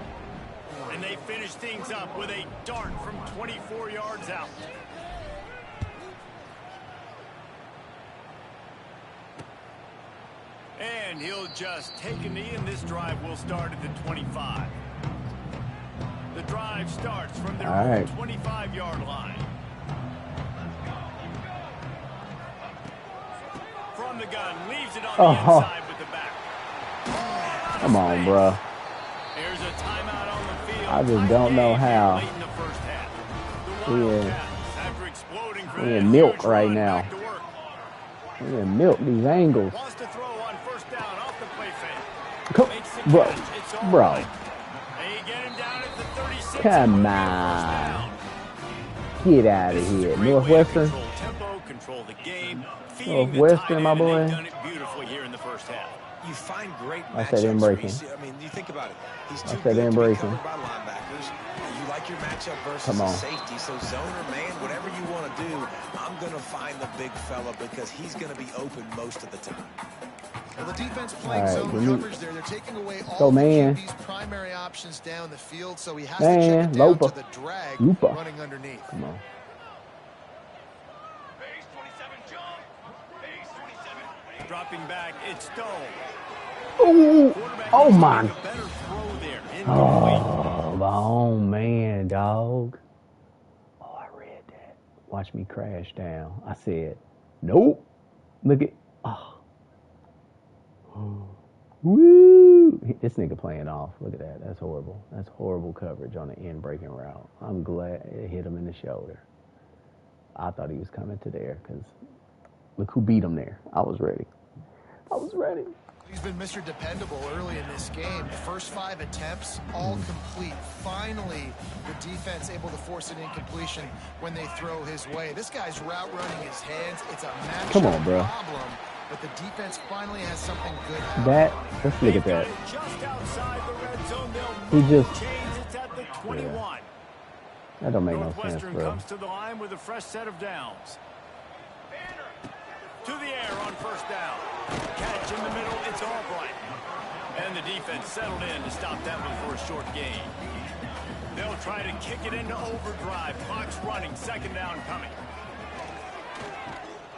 [SPEAKER 1] And they finish things up with a dart from 24 yards out. And he'll just take a knee, and this drive will start at the 25. The drive starts from their
[SPEAKER 2] All
[SPEAKER 1] own
[SPEAKER 2] right.
[SPEAKER 1] 25-yard line. From the gun, leaves it on the inside with the back. Oh,
[SPEAKER 2] Come on, bro.
[SPEAKER 1] There's a timeout on the field.
[SPEAKER 2] I just don't know how.
[SPEAKER 1] Late in the first half. The
[SPEAKER 2] We in-
[SPEAKER 1] Wildcats, after exploding from
[SPEAKER 2] we
[SPEAKER 1] that
[SPEAKER 2] in milk
[SPEAKER 1] huge
[SPEAKER 2] right
[SPEAKER 1] run,
[SPEAKER 2] now.
[SPEAKER 1] back to work.
[SPEAKER 2] We're gonna milk these angles.
[SPEAKER 1] Wants to throw on first down off the play fake.
[SPEAKER 2] Come,
[SPEAKER 1] Makes the
[SPEAKER 2] bro,
[SPEAKER 1] catch. It's all
[SPEAKER 2] bro.
[SPEAKER 1] right. They get him down at the 36.
[SPEAKER 2] Come
[SPEAKER 1] and
[SPEAKER 2] on.
[SPEAKER 1] first down.
[SPEAKER 2] Get out
[SPEAKER 1] This
[SPEAKER 2] of
[SPEAKER 1] is a
[SPEAKER 2] here.
[SPEAKER 1] great way to
[SPEAKER 2] Northwestern.
[SPEAKER 1] control tempo, control the game, feeding the
[SPEAKER 2] Northwestern,
[SPEAKER 1] tight
[SPEAKER 2] my
[SPEAKER 1] end, and
[SPEAKER 2] boy.
[SPEAKER 1] they've done it beautifully here in the first half.
[SPEAKER 3] You find great
[SPEAKER 2] I said
[SPEAKER 3] matchups.
[SPEAKER 2] in-breaking.
[SPEAKER 3] I mean, you think about it. He's
[SPEAKER 2] I
[SPEAKER 3] too
[SPEAKER 2] said
[SPEAKER 3] good to be
[SPEAKER 2] in-breaking.
[SPEAKER 3] covered by linebackers. You like your matchup versus
[SPEAKER 2] Come
[SPEAKER 3] a
[SPEAKER 2] on.
[SPEAKER 3] safety. So zone or man, whatever you want to do, I'm going to find the big fella because he's going to be open most of the time.
[SPEAKER 4] Well, the defense playing
[SPEAKER 2] All right,
[SPEAKER 4] zone
[SPEAKER 2] give me-
[SPEAKER 4] coverage there. They're taking away all
[SPEAKER 2] Go,
[SPEAKER 4] the
[SPEAKER 2] man.
[SPEAKER 4] QB's primary options down the field, so he has
[SPEAKER 2] Man,
[SPEAKER 4] to check it down
[SPEAKER 2] Lopa.
[SPEAKER 4] to the drag
[SPEAKER 2] Lupa.
[SPEAKER 4] running underneath.
[SPEAKER 2] Come on.
[SPEAKER 1] Dropping back, it's Stone.
[SPEAKER 2] Ooh.
[SPEAKER 1] Quarterback
[SPEAKER 2] Oh,
[SPEAKER 1] needs to
[SPEAKER 2] my.
[SPEAKER 1] make a better throw there. Incomplete.
[SPEAKER 2] Oh, my own man, dog. Oh, I read that. Watch me crash down. I said, nope. Look at. Oh. Woo. This nigga playing off. Look at that. That's horrible. That's horrible coverage on the end breaking route. I'm glad it hit him in the shoulder. I thought he was coming to there because look who beat him there. I was ready. I was ready.
[SPEAKER 4] He's been Mr. Dependable early in this game. The first 5 attempts, all complete. Finally, the defense able to force an incompletion when they throw his way. This guy's route running his hands. It's a matchup
[SPEAKER 2] Come on, bro.
[SPEAKER 4] problem, but the defense finally has something good.
[SPEAKER 2] That, let's look at
[SPEAKER 1] They've got
[SPEAKER 2] that.
[SPEAKER 1] it just outside the red zone. They'll
[SPEAKER 2] He just,
[SPEAKER 1] change. It's at the 21.
[SPEAKER 2] that don't make no sense,
[SPEAKER 1] Northwestern
[SPEAKER 2] bro.
[SPEAKER 1] comes to the line with a fresh set of downs. To the air on first down. Catch in the middle, it's Albright. And the defense settled in to stop that one for a short gain. They'll try to kick it into overdrive. Clock's running, second down coming.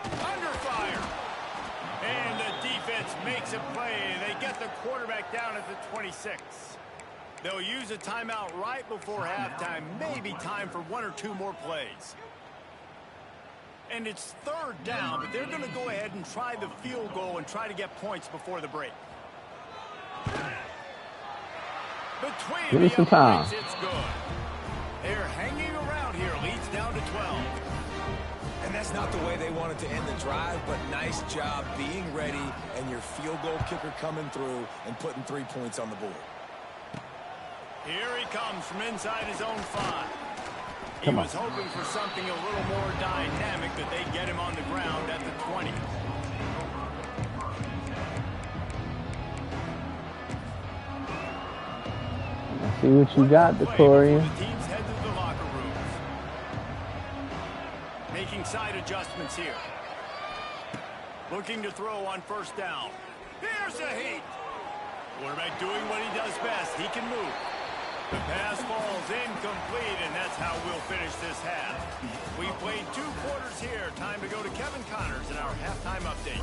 [SPEAKER 1] Under fire. And the defense makes a play. They get the quarterback down at the 26. They'll use a timeout right before halftime. Maybe time for 1 or 2 more plays. And it's third down, but they're going to go ahead and try the field goal and try to get points before the break. Between
[SPEAKER 2] Give me
[SPEAKER 1] the
[SPEAKER 2] some time.
[SPEAKER 1] uprights, it's good. They're hanging around here. Leads down to 12.
[SPEAKER 3] And that's not the way they wanted to end the drive, but nice job being ready and your field goal kicker coming through and putting 3 points on the board.
[SPEAKER 1] Here he comes from inside his own 5. He
[SPEAKER 2] Come on.
[SPEAKER 1] was hoping for something a little more dynamic, that they get him on the ground at the 20.
[SPEAKER 2] I see what you got,
[SPEAKER 1] Play
[SPEAKER 2] Decorian.
[SPEAKER 1] before the teams head to the locker rooms. Making making side adjustments here. Looking to throw on first down. Here's a heat. Quarterback doing what he does best. He can move. The pass falls incomplete, and that's how we'll finish this half. We played 2 quarters here. Time to go to Kevin Connors in our halftime update.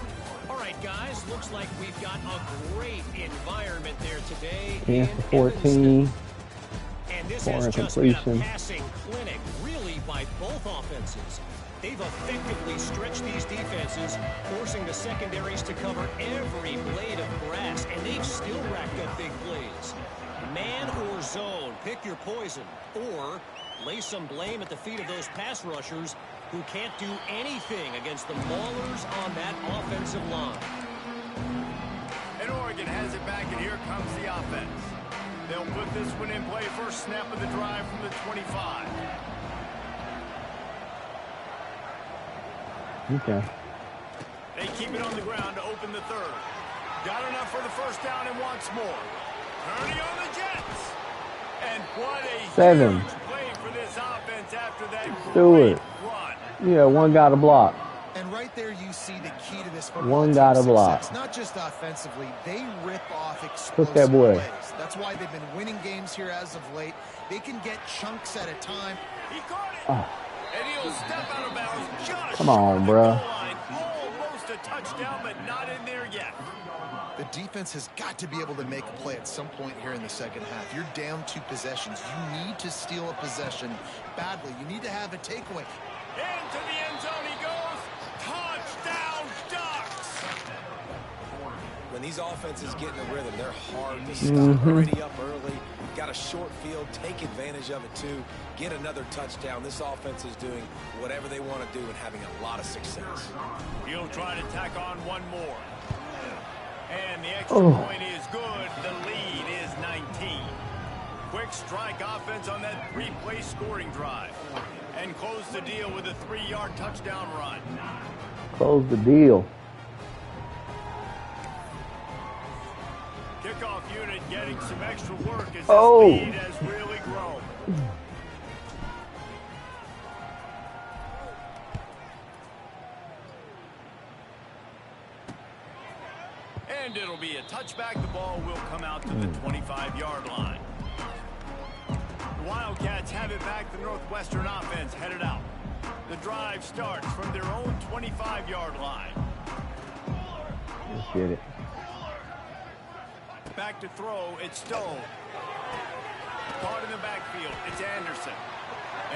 [SPEAKER 5] All right, guys, looks like we've got a great environment there today.
[SPEAKER 2] Yeah,
[SPEAKER 5] in
[SPEAKER 2] 14.
[SPEAKER 5] Evanston. And this has just been a
[SPEAKER 2] Completion.
[SPEAKER 5] passing clinic, really, by both offenses. They've effectively stretched these defenses, forcing the secondaries to cover every blade of grass, and they've still racked up big plays. Man or zone, pick your poison, or lay some blame at the feet of those pass rushers who can't do anything against the maulers on that offensive line.
[SPEAKER 1] And Oregon has it back, and here comes the offense. They'll put this one in play first snap of the drive from the 25.
[SPEAKER 2] Okay.
[SPEAKER 1] They keep it on the ground to open the third. Got enough for the first down and wants more. Turning on the Jets. And what a
[SPEAKER 2] 7.
[SPEAKER 1] huge play for this offense after that
[SPEAKER 2] Do
[SPEAKER 1] great
[SPEAKER 2] it.
[SPEAKER 1] run.
[SPEAKER 2] Yeah, one got a block.
[SPEAKER 4] And right there you see the key to this football
[SPEAKER 2] One
[SPEAKER 4] team's
[SPEAKER 2] got a block.
[SPEAKER 4] success. Not just offensively, they rip off
[SPEAKER 2] Took
[SPEAKER 4] explosive
[SPEAKER 2] that boy.
[SPEAKER 4] plays. That's why they've been winning games here as of late. They can get chunks at a time.
[SPEAKER 1] He caught it.
[SPEAKER 2] Oh.
[SPEAKER 1] And he'll step out of bounds just
[SPEAKER 2] Come on,
[SPEAKER 1] short of the
[SPEAKER 2] bruh.
[SPEAKER 1] goal line. Almost a touchdown, but not in there yet.
[SPEAKER 4] The defense has got to be able to make a play at some point here in the second half. You're down 2 possessions. You need to steal a possession badly. You need to have a takeaway.
[SPEAKER 1] Into the end zone he goes. Touchdown, Ducks.
[SPEAKER 3] When these offenses get in a rhythm, they're hard to stop. Already up early, got a short field, take advantage of it too, get another touchdown. This offense is doing whatever they want to do and having a lot of success.
[SPEAKER 1] He'll try to tack on one more. And the extra point is good. The lead is 19. Quick strike offense on that 3-play scoring drive. And close the deal with a 3-yard touchdown run.
[SPEAKER 2] Close the deal.
[SPEAKER 1] Kickoff unit getting some extra work as
[SPEAKER 2] Oh.
[SPEAKER 1] the speed has really grown. And it'll be a touchback. The ball will come out to the 25-yard line. The Wildcats have it back. The Northwestern offense headed out. The drive starts from their own 25-yard line.
[SPEAKER 2] Let's get it.
[SPEAKER 1] Back to throw, it's Stone. Caught in the backfield, it's Anderson.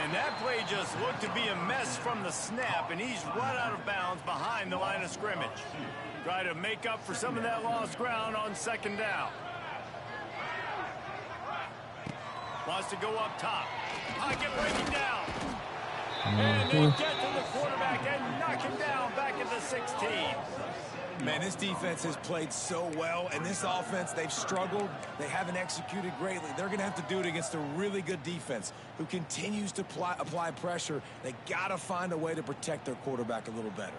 [SPEAKER 1] And that play just looked to be a mess from the snap, and he's right out of bounds behind the line of scrimmage. Try to make up for some of that lost ground on second down. Wants to go up top. Pocket breaking down. And they get to the quarterback and knock him down back at the 16.
[SPEAKER 3] Man, this defense has played so well, and this offense, they've struggled. They haven't executed greatly. They're going to have to do it against a really good defense who continues to apply pressure. They got to find a way to protect their quarterback a little better.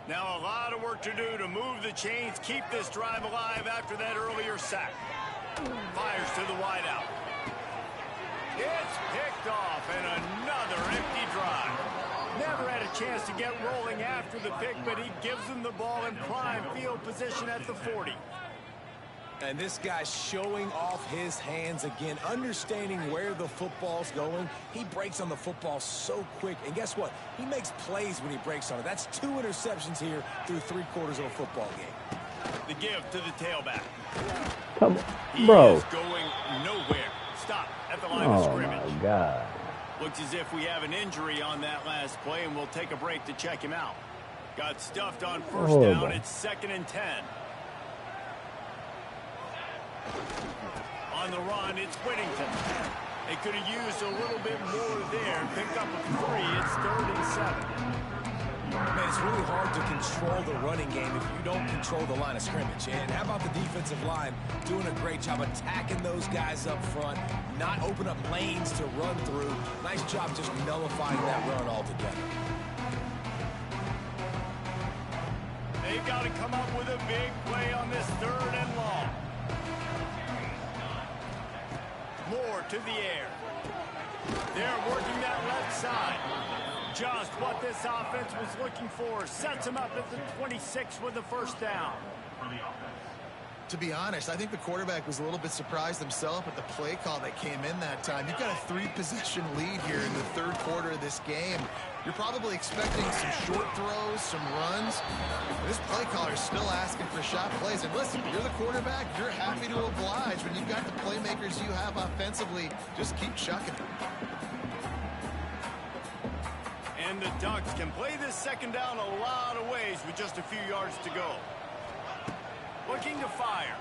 [SPEAKER 1] Now a lot of work to do to move the chains, keep this drive alive after that earlier sack. Fires to the wideout. It's picked off, and another empty drive. Never had a chance to get rolling after the pick, but he gives them the ball in prime field position at the 40.
[SPEAKER 3] And this guy's showing off his hands again, understanding where the football's going. He breaks on the football so quick. And guess what? He makes plays when he breaks on it. That's 2 interceptions here through 3 quarters of a football game.
[SPEAKER 1] The give to the tailback.
[SPEAKER 2] Come on,
[SPEAKER 1] He
[SPEAKER 2] bro.
[SPEAKER 1] is going nowhere. Stop at the line of
[SPEAKER 2] Oh
[SPEAKER 1] scrimmage.
[SPEAKER 2] my God.
[SPEAKER 1] Looks as if we have an injury on that last play, and we'll take a break to check him out. Got stuffed on first
[SPEAKER 2] Oh,
[SPEAKER 1] down.
[SPEAKER 2] boy.
[SPEAKER 1] It's 2nd and 10. On the run, it's Whittington. They could have used a little bit more there. Picked up a 3. It's 3rd and 7.
[SPEAKER 3] Man, it's really hard to control the running game if you don't control the line of scrimmage. And how about the defensive line doing a great job attacking those guys up front, not open up lanes to run through. Nice job just nullifying that run altogether.
[SPEAKER 1] They've got to come up with a big play on this 3rd and long. Moore to the air. They're working that left side. Just what this offense was looking for. Sets him up at the 26 with the first down.
[SPEAKER 4] To be honest, I think the quarterback was a little bit surprised himself at the play call that came in that time. You've got a 3-possession lead here in the third quarter of this game. You're probably expecting some short throws, some runs. This play caller is still asking for shot plays. And listen, you're the quarterback. You're happy to oblige. When you've got the playmakers you have offensively, just keep chucking it.
[SPEAKER 1] And the Ducks can play this second down a lot of ways with just a few yards to go. Looking to fire.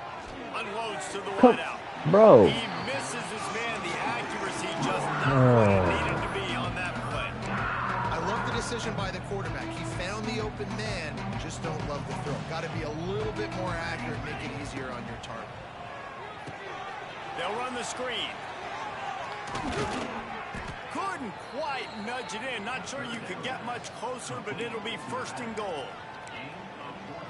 [SPEAKER 1] Unloads to the wideout.
[SPEAKER 2] Bro.
[SPEAKER 1] He misses his man. The accuracy just not where it needed to be on that play.
[SPEAKER 4] I love the decision by the quarterback. He found the open man. Just don't love the throw. Got to be a little bit more accurate, make it easier on your target.
[SPEAKER 1] They'll run the screen. Couldn't quite nudge it in. Not sure you could get much closer, but it'll be first and goal.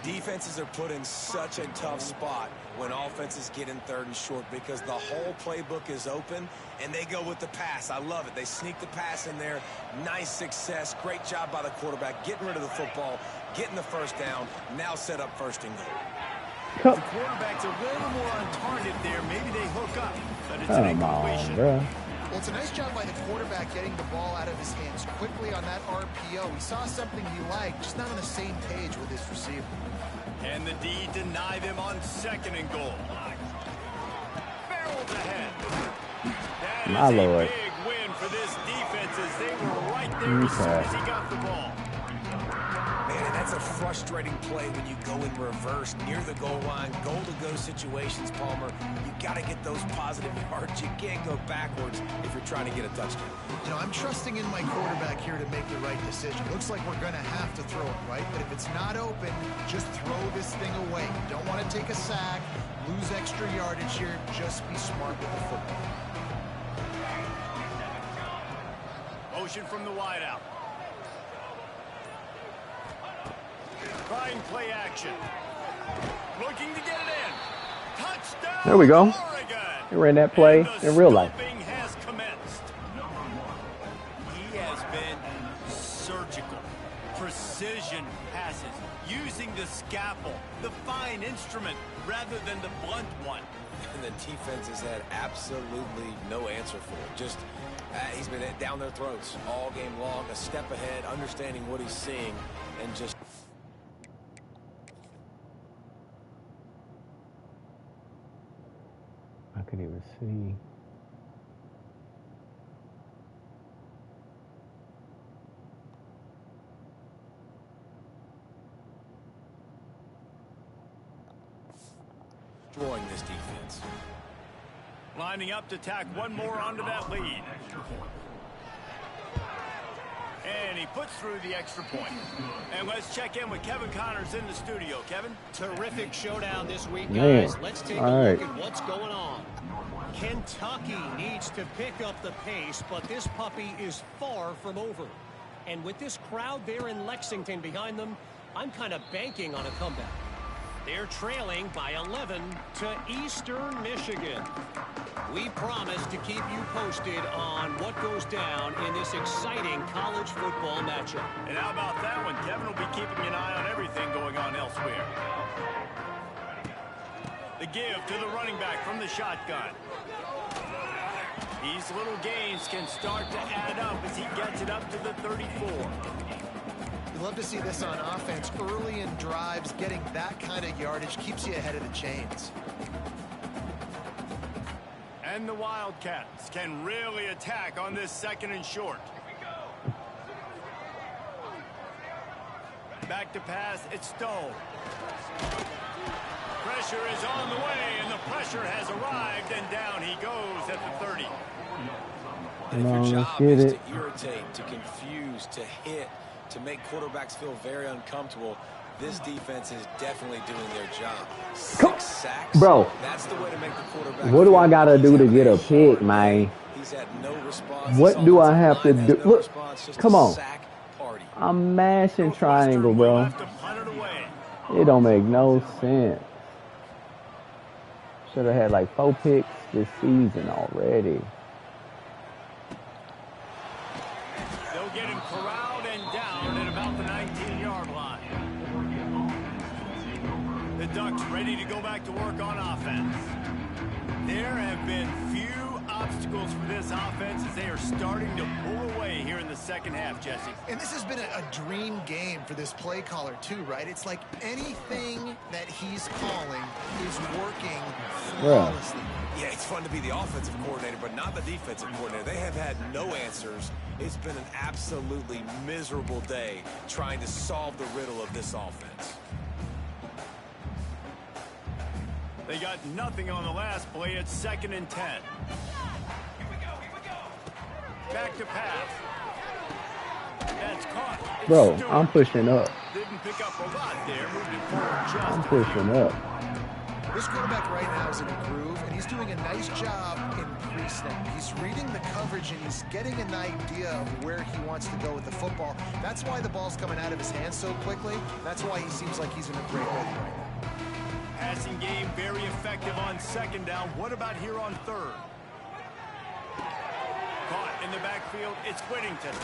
[SPEAKER 3] Defenses are put in such a tough spot when offenses get in third and short because the whole playbook is open and they go with the pass. I love it. They sneak the pass in there. Nice success. Great job by the quarterback getting rid of the football, getting the first down, now set up first and goal.
[SPEAKER 1] The quarterback's a little more untargeted there. Maybe they hook up, but it's an incompletion.
[SPEAKER 4] Well, it's a nice job by the quarterback getting the ball out of his hands quickly on that RPO. He saw something he liked, just not on the same page with his receiver.
[SPEAKER 1] And the D deny them on second and goal. Barrels ahead. That is a big win for this defense as they were right there as soon as he got the ball.
[SPEAKER 3] Man, that's a frustrating play when you go in reverse near the goal line, goal-to-go situations, Palmer. You got to get those positive yards. You can't go backwards if you're trying to get a touchdown.
[SPEAKER 4] You know, I'm trusting in my quarterback here to make the right decision. Looks like we're going to have to throw it, right? But if it's not open, just throw this thing away. You don't want to take a sack, lose extra yardage here. Just be smart with the football.
[SPEAKER 1] Motion from the wideout. Trying play action. Looking to get it in. Touchdown.
[SPEAKER 2] There we go.
[SPEAKER 1] Oregon.
[SPEAKER 2] He ran that play in real life.
[SPEAKER 1] Has commenced. He has been surgical. Precision passes. Using the scalpel, the fine instrument, rather than the blunt one.
[SPEAKER 3] And the defense has had absolutely no answer for it. Just he's been down their throats all game long, a step ahead, understanding what he's seeing, and just...
[SPEAKER 2] I couldn't even see.
[SPEAKER 3] Destroying this defense.
[SPEAKER 1] Lining up to tack one more onto that lead. And he puts through the extra point. And let's check in with Kevin Connors in the studio. Kevin?
[SPEAKER 5] Terrific showdown this week, guys. Let's take a look at what's going on. Kentucky needs to pick up the pace, but this puppy is far from over. And with this crowd there in Lexington behind them, I'm kind of banking on a comeback. They're trailing by 11 to Eastern Michigan. We promise to keep you posted on what goes down in this exciting college football matchup.
[SPEAKER 1] And how about that one? Kevin will be keeping an eye on everything going on elsewhere. The give to the running back from the shotgun. These little gains can start to add up as he gets it up to the 34.
[SPEAKER 4] You love to see this on offense. Early in drives, getting that kind of yardage keeps you ahead of the chains.
[SPEAKER 1] And the Wildcats can really attack on this second and short. Back to pass, it's Stone. Pressure is on the way, and the pressure has arrived, and down he goes at the 30.
[SPEAKER 3] And if your job is to irritate, to confuse, to hit, to make quarterbacks feel very uncomfortable, this defense is definitely doing their job. 6 sacks.
[SPEAKER 2] Bro,
[SPEAKER 3] that's the way to make the quarterback.
[SPEAKER 2] What do I got to do to get a pick, man?
[SPEAKER 3] He's had no response.
[SPEAKER 2] What do I have to do? Look, come on. I'm mashing triangle, bro. It don't make no sense. Should have had like 4 picks this season already.
[SPEAKER 1] They'll They'll get him corralled and down at about the 19-yard line. The Ducks ready to go back to work on offense. There have been few obstacles for this offense as they are starting to pull away here in the second half, Jesse.
[SPEAKER 4] And this has been a dream game for this play caller too, right? It's like anything that he's calling is working flawlessly.
[SPEAKER 3] Yeah, it's fun to be the offensive coordinator, but not the defensive coordinator. They have had no answers. It's been an absolutely miserable day trying to solve the riddle of this offense.
[SPEAKER 1] They got nothing on the last play. It's 2nd and 10. Here we go. Back to pass. That's caught. It's
[SPEAKER 2] Bro,
[SPEAKER 1] Stewart.
[SPEAKER 2] I'm pushing up.
[SPEAKER 1] Didn't pick up a lot there. Moved it forward just
[SPEAKER 2] I'm pushing up.
[SPEAKER 4] This quarterback right now is in a groove, and he's doing a nice job in pre-snap. He's reading the coverage, and he's getting an idea of where he wants to go with the football. That's why the ball's coming out of his hands so quickly. That's why he seems like he's in a great rhythm right now.
[SPEAKER 1] Passing game very effective on 2nd down. What about here on 3rd? Caught in the backfield. It's Whittington.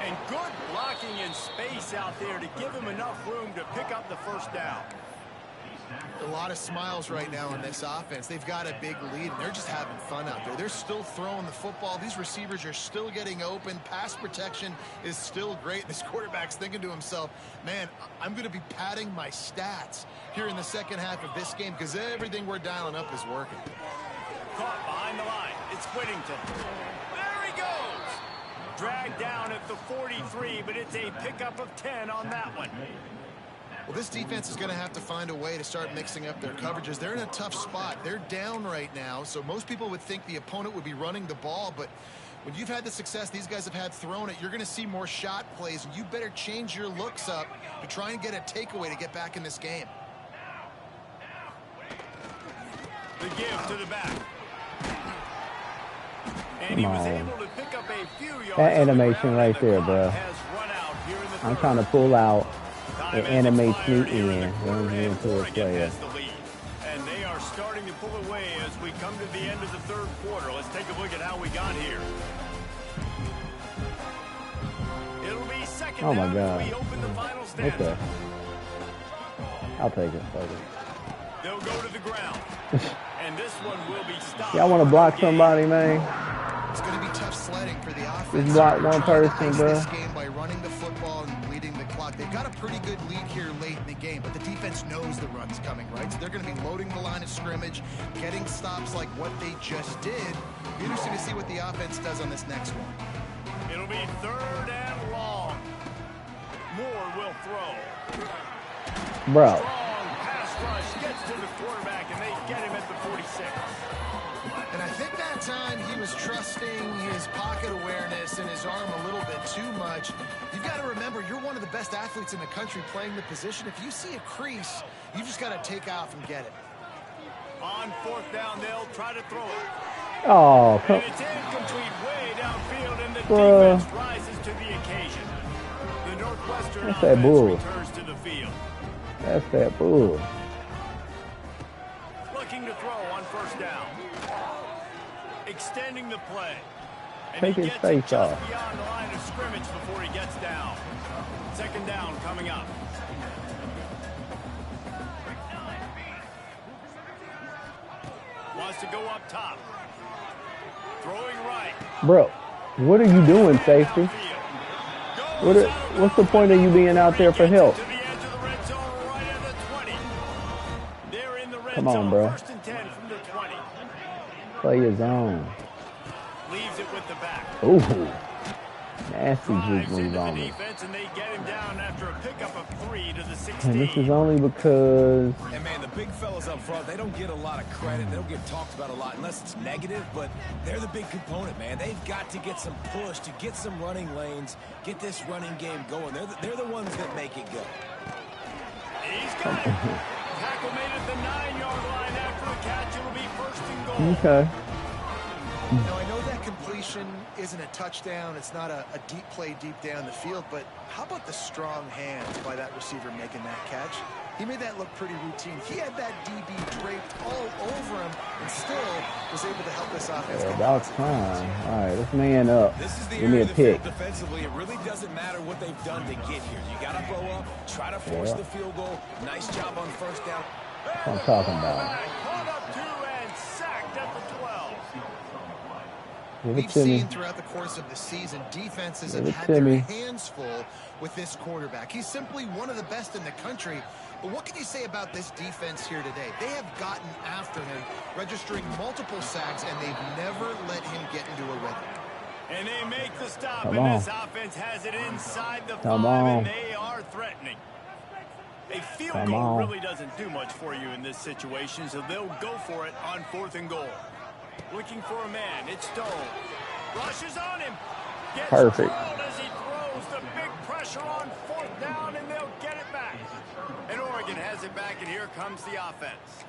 [SPEAKER 1] And good blocking in space out there to give him enough room to pick up the 1st down.
[SPEAKER 4] A lot of smiles right now in this offense. They've got a big lead, and they're just having fun out there. They're still throwing the football. These receivers are still getting open. Pass protection is still great. This quarterback's thinking to himself, man, I'm going to be padding my stats here in the second half of this game because everything we're dialing up is working.
[SPEAKER 1] Caught behind the line. It's Whittington. There he goes. Dragged down at the 43, but it's a pickup of 10 on that one.
[SPEAKER 4] Well, this defense is going to have to find a way to start mixing up their coverages. They're in a tough spot. They're down right now, so most people would think the opponent would be running the ball, but when you've had the success these guys have had throwing it, you're going to see more shot plays, and you better change your looks up to try and get a takeaway to get back in this game.
[SPEAKER 1] The give to the back. And he was able to pick up a few yards.
[SPEAKER 2] That animation right there, bro. I'm trying to pull out. It animates me in. Runs me into a player.
[SPEAKER 1] And they are starting to pull away as we come to the end of the 3rd quarter. Let's take a look at how we got here. It'll be 2nd
[SPEAKER 2] Oh my
[SPEAKER 1] down
[SPEAKER 2] God.
[SPEAKER 1] as we open the final stanza.
[SPEAKER 2] Okay. I'll take it.
[SPEAKER 1] They'll go to the ground. And this one will be stopped.
[SPEAKER 2] Y'all want to block somebody, man?
[SPEAKER 4] It's going to be tough sledding for the offense.
[SPEAKER 2] Just block one person, bro.
[SPEAKER 4] This game by running the football and bleeding the clock. They've got a pretty good lead here late in the game, but the defense knows the run's coming, right? So they're going to be loading the line of scrimmage, getting stops like what they just did. Be interesting to see what the offense does on this next one.
[SPEAKER 1] It'll be 3rd and long. Moore will throw.
[SPEAKER 2] Bro.
[SPEAKER 1] Strong pass rush gets to the quarterback, and they get him at the 46.
[SPEAKER 4] And I think that time he was trusting his pocket awareness and his arm a little bit too much. You've got to remember, you're one of the best athletes in the country playing the position. If you see a crease, you just got to take off and get it.
[SPEAKER 1] On 4th down, they'll try to throw it.
[SPEAKER 2] Oh,
[SPEAKER 1] And it's incomplete way downfield, and the defense rises to the occasion. The Northwestern
[SPEAKER 2] That's that
[SPEAKER 1] offense
[SPEAKER 2] bull.
[SPEAKER 1] returns to the field.
[SPEAKER 2] That's that bull.
[SPEAKER 1] Looking to throw on 1st down. Extending the play. And
[SPEAKER 2] Take
[SPEAKER 1] he
[SPEAKER 2] his
[SPEAKER 1] gets
[SPEAKER 2] face
[SPEAKER 1] it just
[SPEAKER 2] off.
[SPEAKER 1] beyond the line of scrimmage before he gets down. 2nd down coming up. Wants to go up top. Throwing right.
[SPEAKER 2] Bro, what are you doing, safety? What's the point of you being out there for help? Come on, bro.
[SPEAKER 1] 1st and 10 from the 20.
[SPEAKER 2] Play your zone.
[SPEAKER 1] Leaves it with the back.
[SPEAKER 2] Ooh. Nasty juke
[SPEAKER 1] Drives
[SPEAKER 2] move
[SPEAKER 1] into the
[SPEAKER 2] on me.
[SPEAKER 1] defense, and they get him down after a pickup of 3 to the
[SPEAKER 2] And
[SPEAKER 1] 16.
[SPEAKER 2] this is only because
[SPEAKER 3] And, man, the big fellas up front, they don't get a lot of credit. They don't get talked about a lot unless it's negative, but they're the big component, man. They've got to get some push, to get some running lanes, get this running game going. They're the ones that make it go.
[SPEAKER 1] He's got it. Tackle made at the 9-yard line after the catch. It'll be 1st and goal.
[SPEAKER 2] okay.
[SPEAKER 4] Now, I know that completion isn't a touchdown. It's not a deep play deep down the field, but how about the strong hands by that receiver making that catch? He made that look pretty routine. He had that DB draped all over him and still was able to help this offense.
[SPEAKER 2] Yeah, about time. All right, let's man up.
[SPEAKER 3] This is the
[SPEAKER 2] Give me a pick.
[SPEAKER 3] Defensively, it really doesn't matter what they've done to get here. You got to blow up, try to force the field goal. Nice job on first down.
[SPEAKER 2] That's what I'm talking about.
[SPEAKER 1] Caught up to and sacked at the 12.
[SPEAKER 4] We've seen throughout the course of the season, defenses have had their hands full with this quarterback. He's simply one of the best in the country. But what can you say about this defense here today? They have gotten after him, registering multiple sacks, and they've never let him get into a rhythm.
[SPEAKER 1] And they make the stop, and this offense has it inside the 5, and they are threatening. A field goal really doesn't do much for you in this situation, so they'll go for it on 4th and goal. Looking for a man. It's Stone. Rushes on him. Gets
[SPEAKER 2] perfect
[SPEAKER 1] as he throws the big pressure on 4th down, and they'll get it back. And Oregon has it back, and here comes the offense.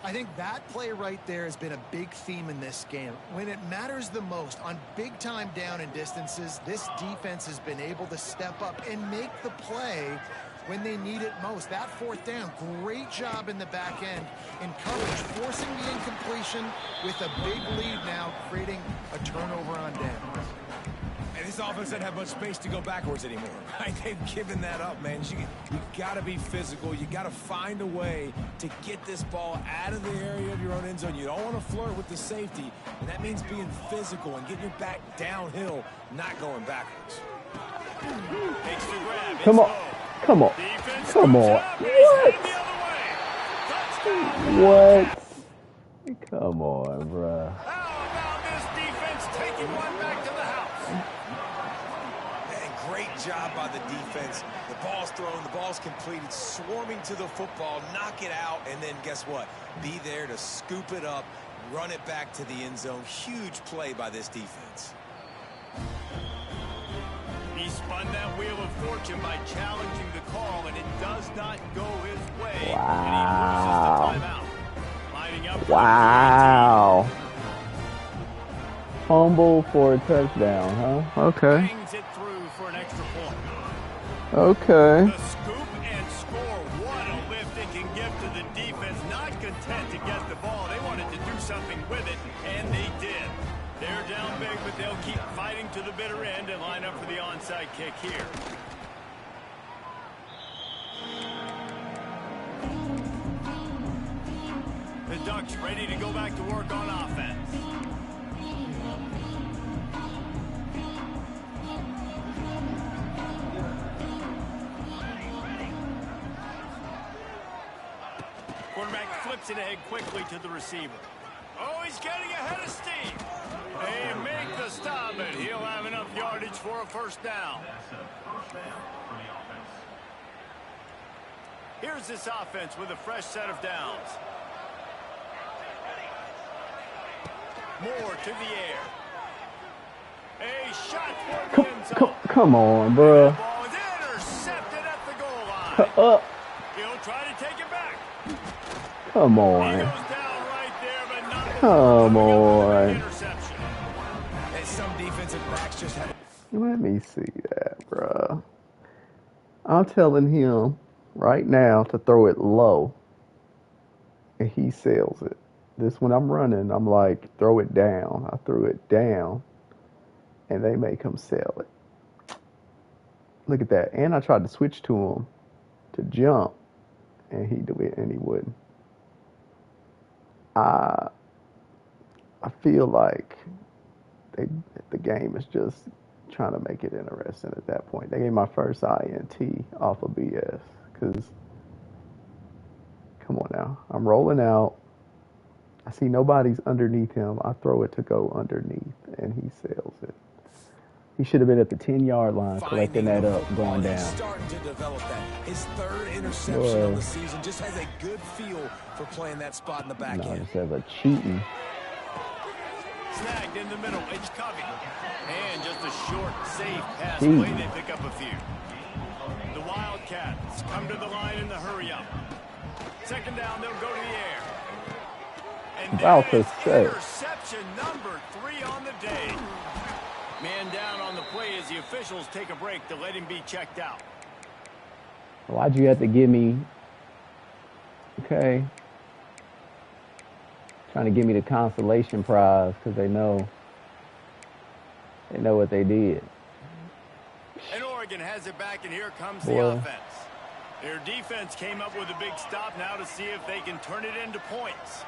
[SPEAKER 4] I think that play right there has been a big theme in this game. When it matters the most, on big-time down and distances, this defense has been able to step up and make the play when they need it most. That 4th down, great job in the back end in coverage, forcing the incompletion with a big lead now, creating a turnover on downs.
[SPEAKER 3] And this offense doesn't have much space to go backwards anymore, right? They've given that up, man. You got to be physical. You got to find a way to get this ball out of the area of your own end zone. You don't want to flirt with the safety, and that means being physical and getting your back downhill, not going backwards.
[SPEAKER 1] Takes the grab.
[SPEAKER 2] Come on. Come on. Come on. What? Come on, bruh.
[SPEAKER 1] How about this defense taking one back to the house?
[SPEAKER 3] Man, great job by the defense. The ball's thrown, the ball's completed, swarming to the football, knock it out, and then guess what? Be there to scoop it up, run it back to the end zone. Huge play by this defense.
[SPEAKER 1] He spun that wheel of fortune by challenging the call, and it does not go his way.
[SPEAKER 2] Wow.
[SPEAKER 1] And he loses the timeout. Lining up.
[SPEAKER 2] Wow. Fumble for a touchdown, huh? Okay.
[SPEAKER 1] Bangs it through for an extra point.
[SPEAKER 2] Okay.
[SPEAKER 1] The scoop and score. What a lift it can give to the defense. Not content to get the ball. They wanted to do something with it, and they did. They're down big, but they'll keep fighting to the bitter end and line up for the onside kick here. The Ducks ready to go back to work on offense. Quarterback flips it ahead quickly to the receiver. Oh, he's getting ahead of steam. They make the stop, and he'll have enough yardage for a first down. Here's this offense with a fresh set of downs. Moore to the air. A shot for the end zone.
[SPEAKER 2] Come on, bruh.
[SPEAKER 1] The ball is intercepted at the goal line. He'll try to take it back.
[SPEAKER 2] Come
[SPEAKER 1] He
[SPEAKER 2] on.
[SPEAKER 1] goes down right there, but not
[SPEAKER 2] Come on.
[SPEAKER 1] interception.
[SPEAKER 3] And some defensive backs just have...
[SPEAKER 2] Let me see that, bruh. I'm telling him right now to throw it low, and he sells it. This when I'm running, I'm like, throw it down. I threw it down, and they make him sell it. Look at that. And I tried to switch to him to jump, and he wouldn't. I feel like the game is just trying to make it interesting at that point. They gave my first INT off of BS because, come on now, I'm rolling out. I see nobody's underneath him. I throw it to go underneath, and he sails it. He should have been at the 10-yard line collecting that up, going down.
[SPEAKER 3] He's starting to develop that. His 3rd interception of the season, just has a good feel for playing that spot in the back end.
[SPEAKER 2] Instead of cheating.
[SPEAKER 1] Snagged in the middle. It's Covey. And just a short, safe pass play. They pick up a few. The Wildcats come to the line in the hurry up. 2nd down, they'll go to the air. And interception number 3 on the day. Man down on the play as the officials take a break to let him be checked out.
[SPEAKER 2] Why'd you have to give me Okay. Trying to give me the consolation prize because they know what they did.
[SPEAKER 1] And Oregon has it back, and here comes
[SPEAKER 2] Boy.
[SPEAKER 1] the offense. Their defense came up with a big stop now to see if they can turn it into points.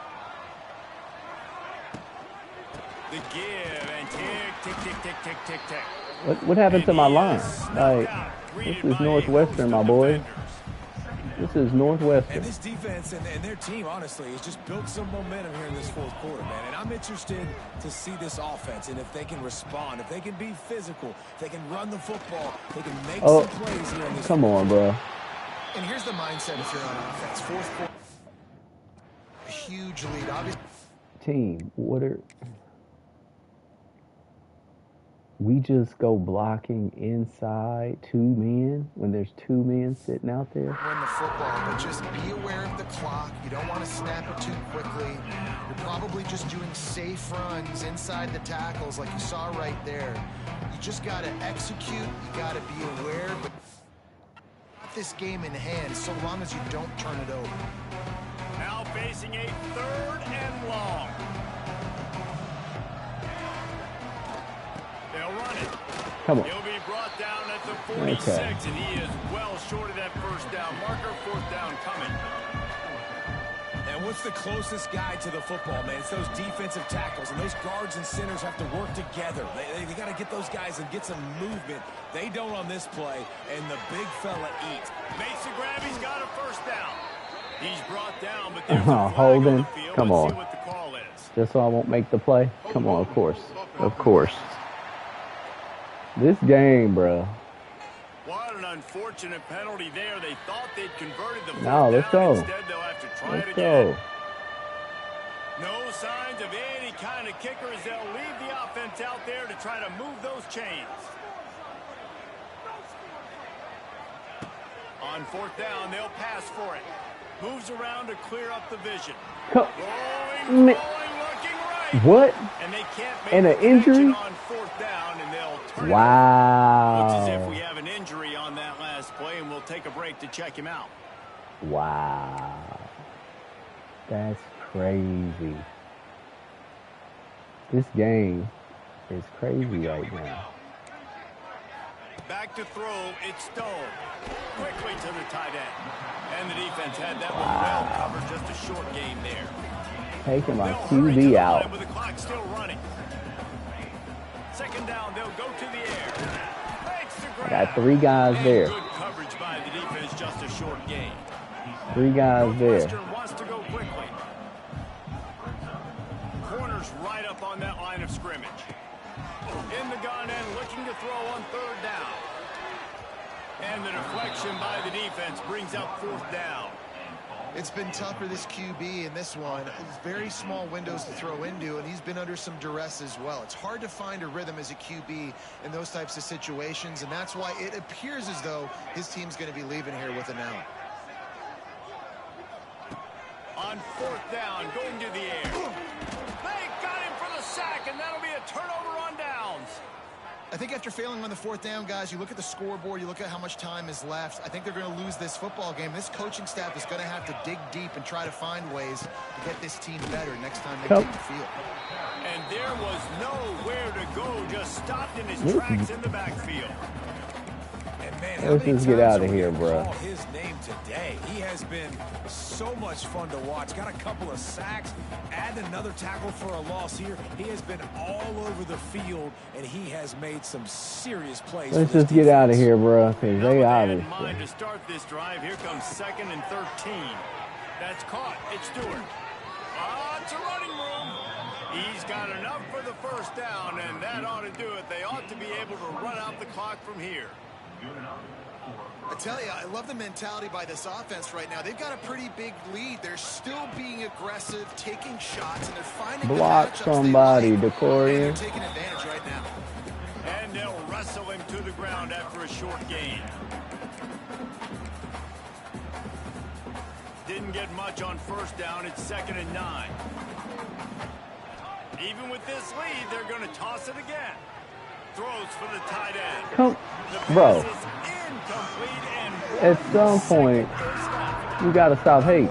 [SPEAKER 1] The give and tick, tick, tick, tick, tick, tick, tick.
[SPEAKER 2] What happened to my line?
[SPEAKER 1] Like,
[SPEAKER 2] this is Northwestern, my boy. This is Northwestern.
[SPEAKER 3] And this defense and their team, honestly, has just built some momentum here in this fourth quarter, man. And I'm interested to see this offense and if they can respond, if they can be physical, if they can run the football, they can make some plays here in this.
[SPEAKER 2] Come on, bro.
[SPEAKER 4] And here's the mindset if you're on offense. Fourth quarter, a huge lead. Obviously,
[SPEAKER 2] team, we just go blocking inside 2 men when there's 2 men sitting out there.
[SPEAKER 4] Run the football, but just be aware of the clock. You don't want to snap it too quickly. You're probably just doing safe runs inside the tackles like you saw right there. You just got to execute. You got to be aware, but got this game in hand so long as you don't turn it over.
[SPEAKER 1] Now facing a 3rd and long. They'll run it.
[SPEAKER 2] Come on.
[SPEAKER 1] He'll be brought down at the 46, and he is well short of that first down marker. 4th down coming.
[SPEAKER 3] And what's the closest guy to the football, man? It's those defensive tackles, and those guards and centers have to work together. They got to get those guys and get some movement. They don't on this play, and the big fella eats.
[SPEAKER 1] Makes the grab. He's got a 1st down. He's brought down, but
[SPEAKER 2] there's
[SPEAKER 1] a flag
[SPEAKER 2] holding.
[SPEAKER 1] on the field.
[SPEAKER 2] Come
[SPEAKER 1] Let's
[SPEAKER 2] on.
[SPEAKER 1] see what the call is.
[SPEAKER 2] Just so I won't make the play? Come on, of course. Of course. This game, bro.
[SPEAKER 1] What an unfortunate penalty there. They thought they'd converted the 4th
[SPEAKER 2] No, let's
[SPEAKER 1] down.
[SPEAKER 2] go.
[SPEAKER 1] Instead, they'll have to try it
[SPEAKER 2] Let's
[SPEAKER 1] again.
[SPEAKER 2] go.
[SPEAKER 1] No signs of any kind of kickers. They'll leave the offense out there to try to move those chains. On 4th down, they'll pass for it. Moves around to clear up the vision. Rolling, looking right.
[SPEAKER 2] What?
[SPEAKER 1] And they can't make
[SPEAKER 2] And an
[SPEAKER 1] the
[SPEAKER 2] injury?
[SPEAKER 1] connection on 4th down, and they'll turn it over.
[SPEAKER 2] Wow.
[SPEAKER 1] Looks as if we have an injury on that last play, and we'll take a break to check him out.
[SPEAKER 2] Wow. That's crazy. This game is crazy right now.
[SPEAKER 1] Back to throw, it's Stone. Quickly to the tight end. And the defense had that one well covered. Just a short game there.
[SPEAKER 2] Taking my
[SPEAKER 1] They'll hurry to
[SPEAKER 2] QB
[SPEAKER 1] the
[SPEAKER 2] out.
[SPEAKER 1] line with the clock still running. 2nd down, they'll go to the air. Makes the grab.
[SPEAKER 2] Got 3 guys
[SPEAKER 1] And
[SPEAKER 2] there.
[SPEAKER 1] good coverage by the defense, just a short game.
[SPEAKER 2] 3 guys there.
[SPEAKER 1] Northwestern wants to go quickly. Corners right up on that line of scrimmage. In the gun and looking to throw on 3rd down. And the deflection by the defense brings up 4th down.
[SPEAKER 4] it's been tough for this QB in this one. Very small windows to throw into, and he's been under some duress as well. It's hard to find a rhythm as a QB in those types of situations, and that's why it appears as though his team's going to be leaving here with an out.
[SPEAKER 1] On 4th down, going to the air. They got him for the sack, and that'll be a turnover on downs.
[SPEAKER 4] I think after failing on the 4th down, guys, you look at the scoreboard, you look at how much time is left. I think they're going to lose this football game. This coaching staff is going to have to dig deep and try to find ways to get this team better next time they take the field.
[SPEAKER 1] And there was nowhere to go, just stopped in his tracks in the backfield.
[SPEAKER 3] Man,
[SPEAKER 2] let's just get out of here, bro.
[SPEAKER 3] Call his name today. He has been so much fun to watch. Got a couple of sacks, add another tackle for a loss here. He has been all over the field, and he has made some serious plays.
[SPEAKER 2] Let's just get out of here, bro, because they
[SPEAKER 1] Now
[SPEAKER 2] out
[SPEAKER 1] with
[SPEAKER 2] of
[SPEAKER 1] that in mind to start this drive, here comes 2nd and 13. That's caught. It's Stewart. It's a running room. He's got enough for the 1st down, and that ought to do it. They ought to be able to run out the clock from here.
[SPEAKER 4] I tell you, I love the mentality by this offense right now. They've got a pretty big lead. They're still being aggressive, taking shots, and they're finding
[SPEAKER 2] block
[SPEAKER 4] the
[SPEAKER 2] somebody,
[SPEAKER 4] like.
[SPEAKER 2] Decorian.
[SPEAKER 4] They're taking advantage right now.
[SPEAKER 1] And they'll wrestle him to the ground after a short gain. Didn't get much on 1st down. It's 2nd and 9. Even with this lead, they're going to toss it again. Throws for the tight end.
[SPEAKER 2] Bro, at some point, you got to stop hating.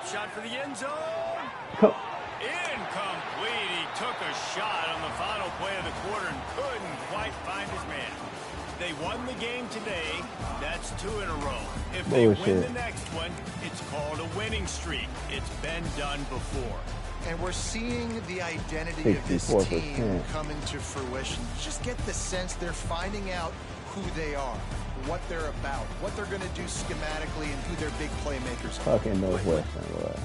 [SPEAKER 1] shot for the end zone.
[SPEAKER 2] Come.
[SPEAKER 1] Incomplete. He took a shot on the final play of the quarter and couldn't quite find his man. They won the game today. That's 2 in a row. If they win the next one, it's called a winning streak. It's been done before.
[SPEAKER 4] And we're seeing the identity of this team come into fruition. Just get the sense they're finding out who they are, what they're about, what they're going to do schematically, and who their big playmakers are.
[SPEAKER 2] Fucking Northwestern, bro.